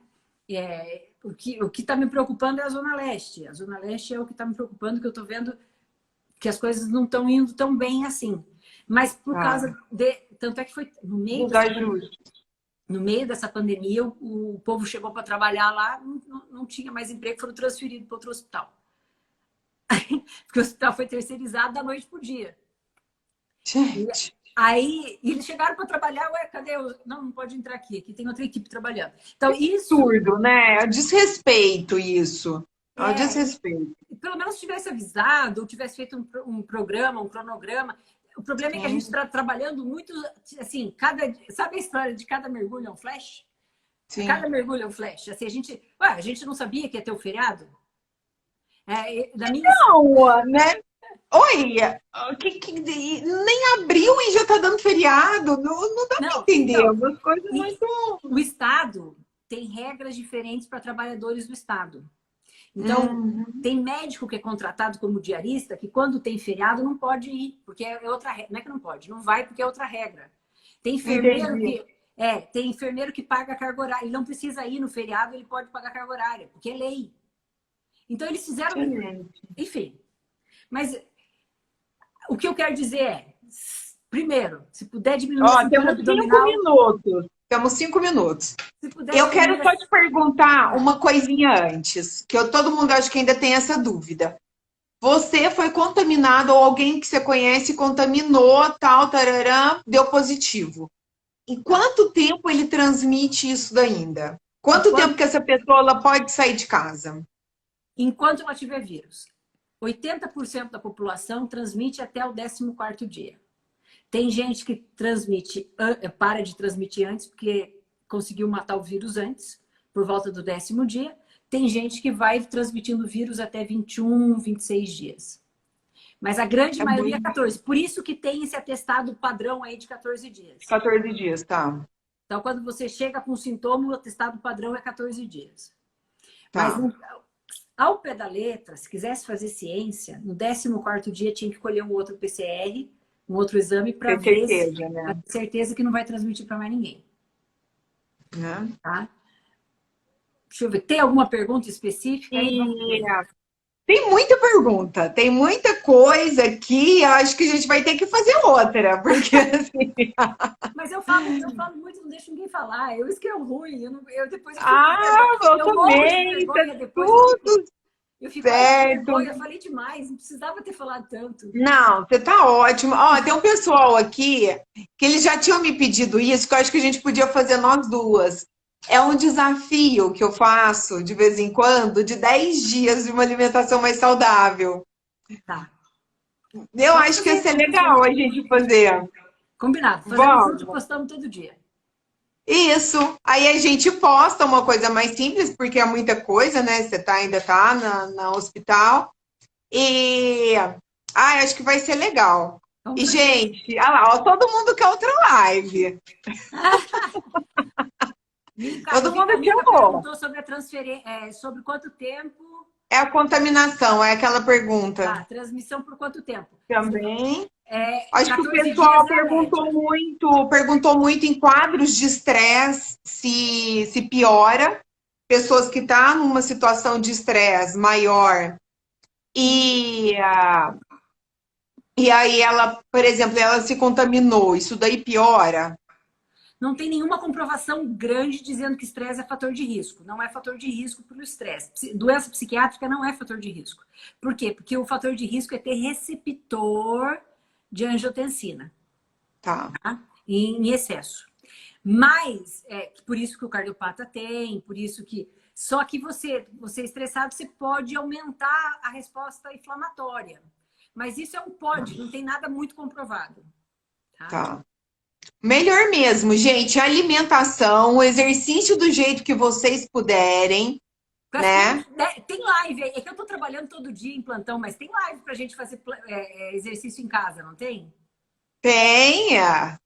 O que está me preocupando é a Zona Leste. A Zona Leste é o que está me preocupando, que eu estou vendo que as coisas não estão indo tão bem assim. Mas por causa de... Tanto é que foi no meio dessa pandemia, o povo chegou para trabalhar lá, não tinha mais emprego, foram transferidos para outro hospital. Porque o hospital foi terceirizado da noite pro dia. Gente. Aí eles chegaram para trabalhar, cadê? Não pode entrar aqui tem outra equipe trabalhando. Então, isso. Absurdo, né? É desrespeito isso. É um desrespeito. Pelo menos tivesse avisado, ou tivesse feito um programa, um cronograma. O problema é que a gente está trabalhando muito, assim, sabe a história de cada mergulho é um flash? Sim. Cada mergulho é um flash. Assim, a gente não sabia que ia ter o feriado? Não, né? Oi, nem abriu e já tá dando feriado. Não dá para entender. Algumas coisas muito... O Estado tem regras diferentes para trabalhadores do Estado. Então, tem médico que é contratado como diarista que quando tem feriado não pode ir, porque é outra regra. Não é que não pode, não vai porque é outra regra. Tem enfermeiro que paga carga horária. Ele não precisa ir no feriado, ele pode pagar carga horária, porque é lei. Então, eles fizeram... Enfim. Mas o que eu quero dizer é, primeiro, se puder diminuir a cintura abdominal... Temos 5 minutos. Puder, eu quero só te perguntar uma coisinha antes, que todo mundo acho que ainda tem essa dúvida. Você foi contaminado ou alguém que você conhece contaminou, tal, tararã, deu positivo. Em quanto tempo ele transmite isso ainda? Quanto tempo que essa pessoa ela pode sair de casa? Enquanto ela tiver vírus. 80% da população transmite até o 14º dia. Tem gente que para de transmitir antes porque conseguiu matar o vírus antes, por volta do 10º dia. Tem gente que vai transmitindo o vírus até 21, 26 dias. Mas a grande maioria é 14. Por isso que tem esse atestado padrão aí de 14 dias. 14 dias, tá. Então, quando você chega com sintoma, o atestado padrão é 14 dias. Tá. Mas, ao pé da letra, se quisesse fazer ciência, no 14º dia tinha que colher um outro PCR, um outro exame para ver né? certeza que não vai transmitir para mais ninguém. Tá? Deixa eu ver. Tem alguma pergunta específica? Tem muita pergunta, tem muita coisa aqui. Acho que a gente vai ter que fazer outra, porque assim... Mas eu falo muito, não deixo ninguém falar. Isso que é ruim. Depois eu também. Tudo. Eu fico certo? eu falei demais, não precisava ter falado tanto. Não, você tá ótimo. Ó, tem um pessoal aqui que eles já tinham me pedido isso, que eu acho que a gente podia fazer nós duas. É um desafio que eu faço de vez em quando, de 10 dias de uma alimentação mais saudável. Tá. Eu Vamos acho que ia fazer, ser vamos fazer. legal a gente fazer. Combinado. Fazemos junto e Vamos. postamos todo dia. Isso. Aí a gente posta uma coisa mais simples, porque é muita coisa, né? Você ainda tá na hospital. E acho que vai ser legal. Vamos E, fazer. gente, olha lá, ó, todo mundo quer outra live. Todo mundo A quer Mica amor. perguntou sobre a transferência, sobre quanto tempo. É a contaminação, é aquela pergunta. Tá, transmissão por quanto tempo? Também. É, Acho que o 14 pessoal dias a média. perguntou muito em quadros de estresse se piora. Pessoas que estão numa situação de estresse maior e aí ela, por exemplo, ela se contaminou, isso daí piora? Não tem nenhuma comprovação grande dizendo que estresse é fator de risco. Não é fator de risco para o estresse. Doença psiquiátrica não é fator de risco. Por quê? Porque o fator de risco é ter receptor de angiotensina. Tá. Tá? Em excesso. Mas, por isso que o cardiopata tem, por isso que... Só que você estressado, você pode aumentar a resposta inflamatória. Mas isso é um pode, não tem nada muito comprovado. Tá. Melhor mesmo, gente, a alimentação, o exercício do jeito que vocês puderem, né? Tem live, é que eu tô trabalhando todo dia em plantão, mas tem live pra gente fazer exercício em casa, não tem? Tenha.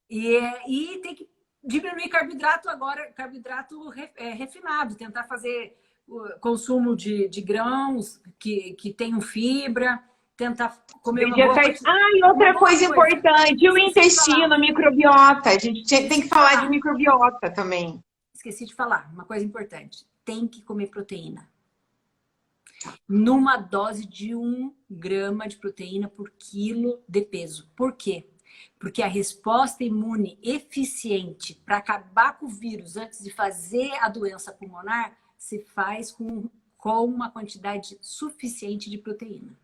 E tem que diminuir carboidrato agora, carboidrato refinado, tentar fazer o consumo de grãos que tenham fibra, tentar comer uma boa quantidade. E outra coisa importante, o intestino, a microbiota. A gente tem que falar de microbiota também. Esqueci de falar, uma coisa importante. Tem que comer proteína. Numa dose de 1 grama de proteína por quilo de peso. Por quê? Porque a resposta imune eficiente para acabar com o vírus antes de fazer a doença pulmonar se faz com uma quantidade suficiente de proteína.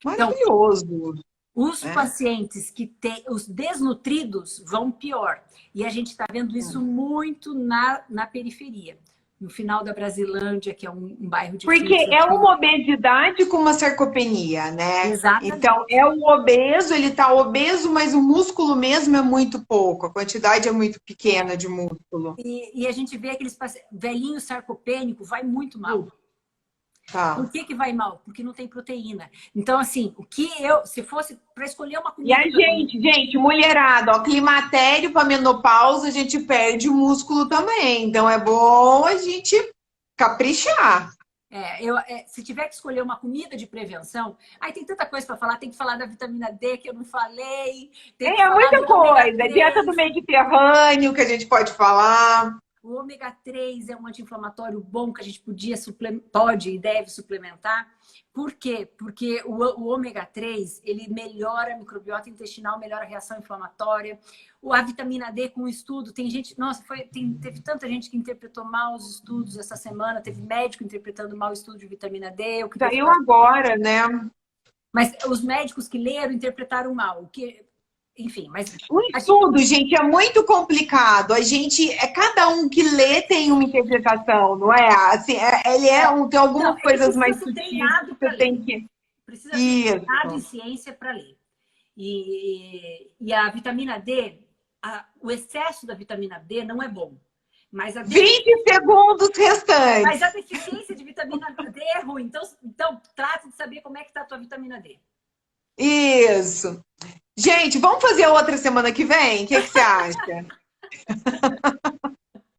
Maravilhoso. Então, os pacientes que têm, os desnutridos vão pior. E a gente está vendo isso muito na periferia. No final da Brasilândia, que é um bairro difícil. Porque é uma obesidade com uma sarcopenia, né? Exatamente. Então, é o obeso, ele tá obeso, mas o músculo mesmo é muito pouco. A quantidade é muito pequena de músculo. E a gente vê aqueles velhinhos sarcopênicos, vai muito mal. Tá. Por que vai mal? Porque não tem proteína. Então, assim, se fosse para escolher uma comida... E a gente, mulherada, ó, climatério para menopausa, a gente perde o músculo também. Então, é bom a gente caprichar. Se tiver que escolher uma comida de prevenção, aí tem tanta coisa para falar, tem que falar da vitamina D que eu não falei. É muita coisa. Dieta do Mediterrâneo que a gente pode falar. O ômega 3 é um anti-inflamatório bom que a gente pode e deve suplementar. Por quê? Porque o ômega 3, ele melhora a microbiota intestinal, melhora a reação inflamatória. A vitamina D com o estudo, tem gente... Nossa, teve tanta gente que interpretou mal os estudos essa semana, teve médico interpretando mal o estudo de vitamina D. Saiu agora, né? Mas os médicos que leram interpretaram mal. Enfim, mas... O estudo, gente, é muito complicado. Cada um que lê tem uma interpretação, não é? Assim, tem algumas coisas mais sutis que você tem que... Precisa ser treinado em ciência para ler. E a vitamina D, o excesso da vitamina D não é bom. Mas 20 segundos restantes. Mas a deficiência de vitamina D é ruim. Então trate de saber como é que está a tua vitamina D. Isso. Gente, vamos fazer outra semana que vem? O que você acha?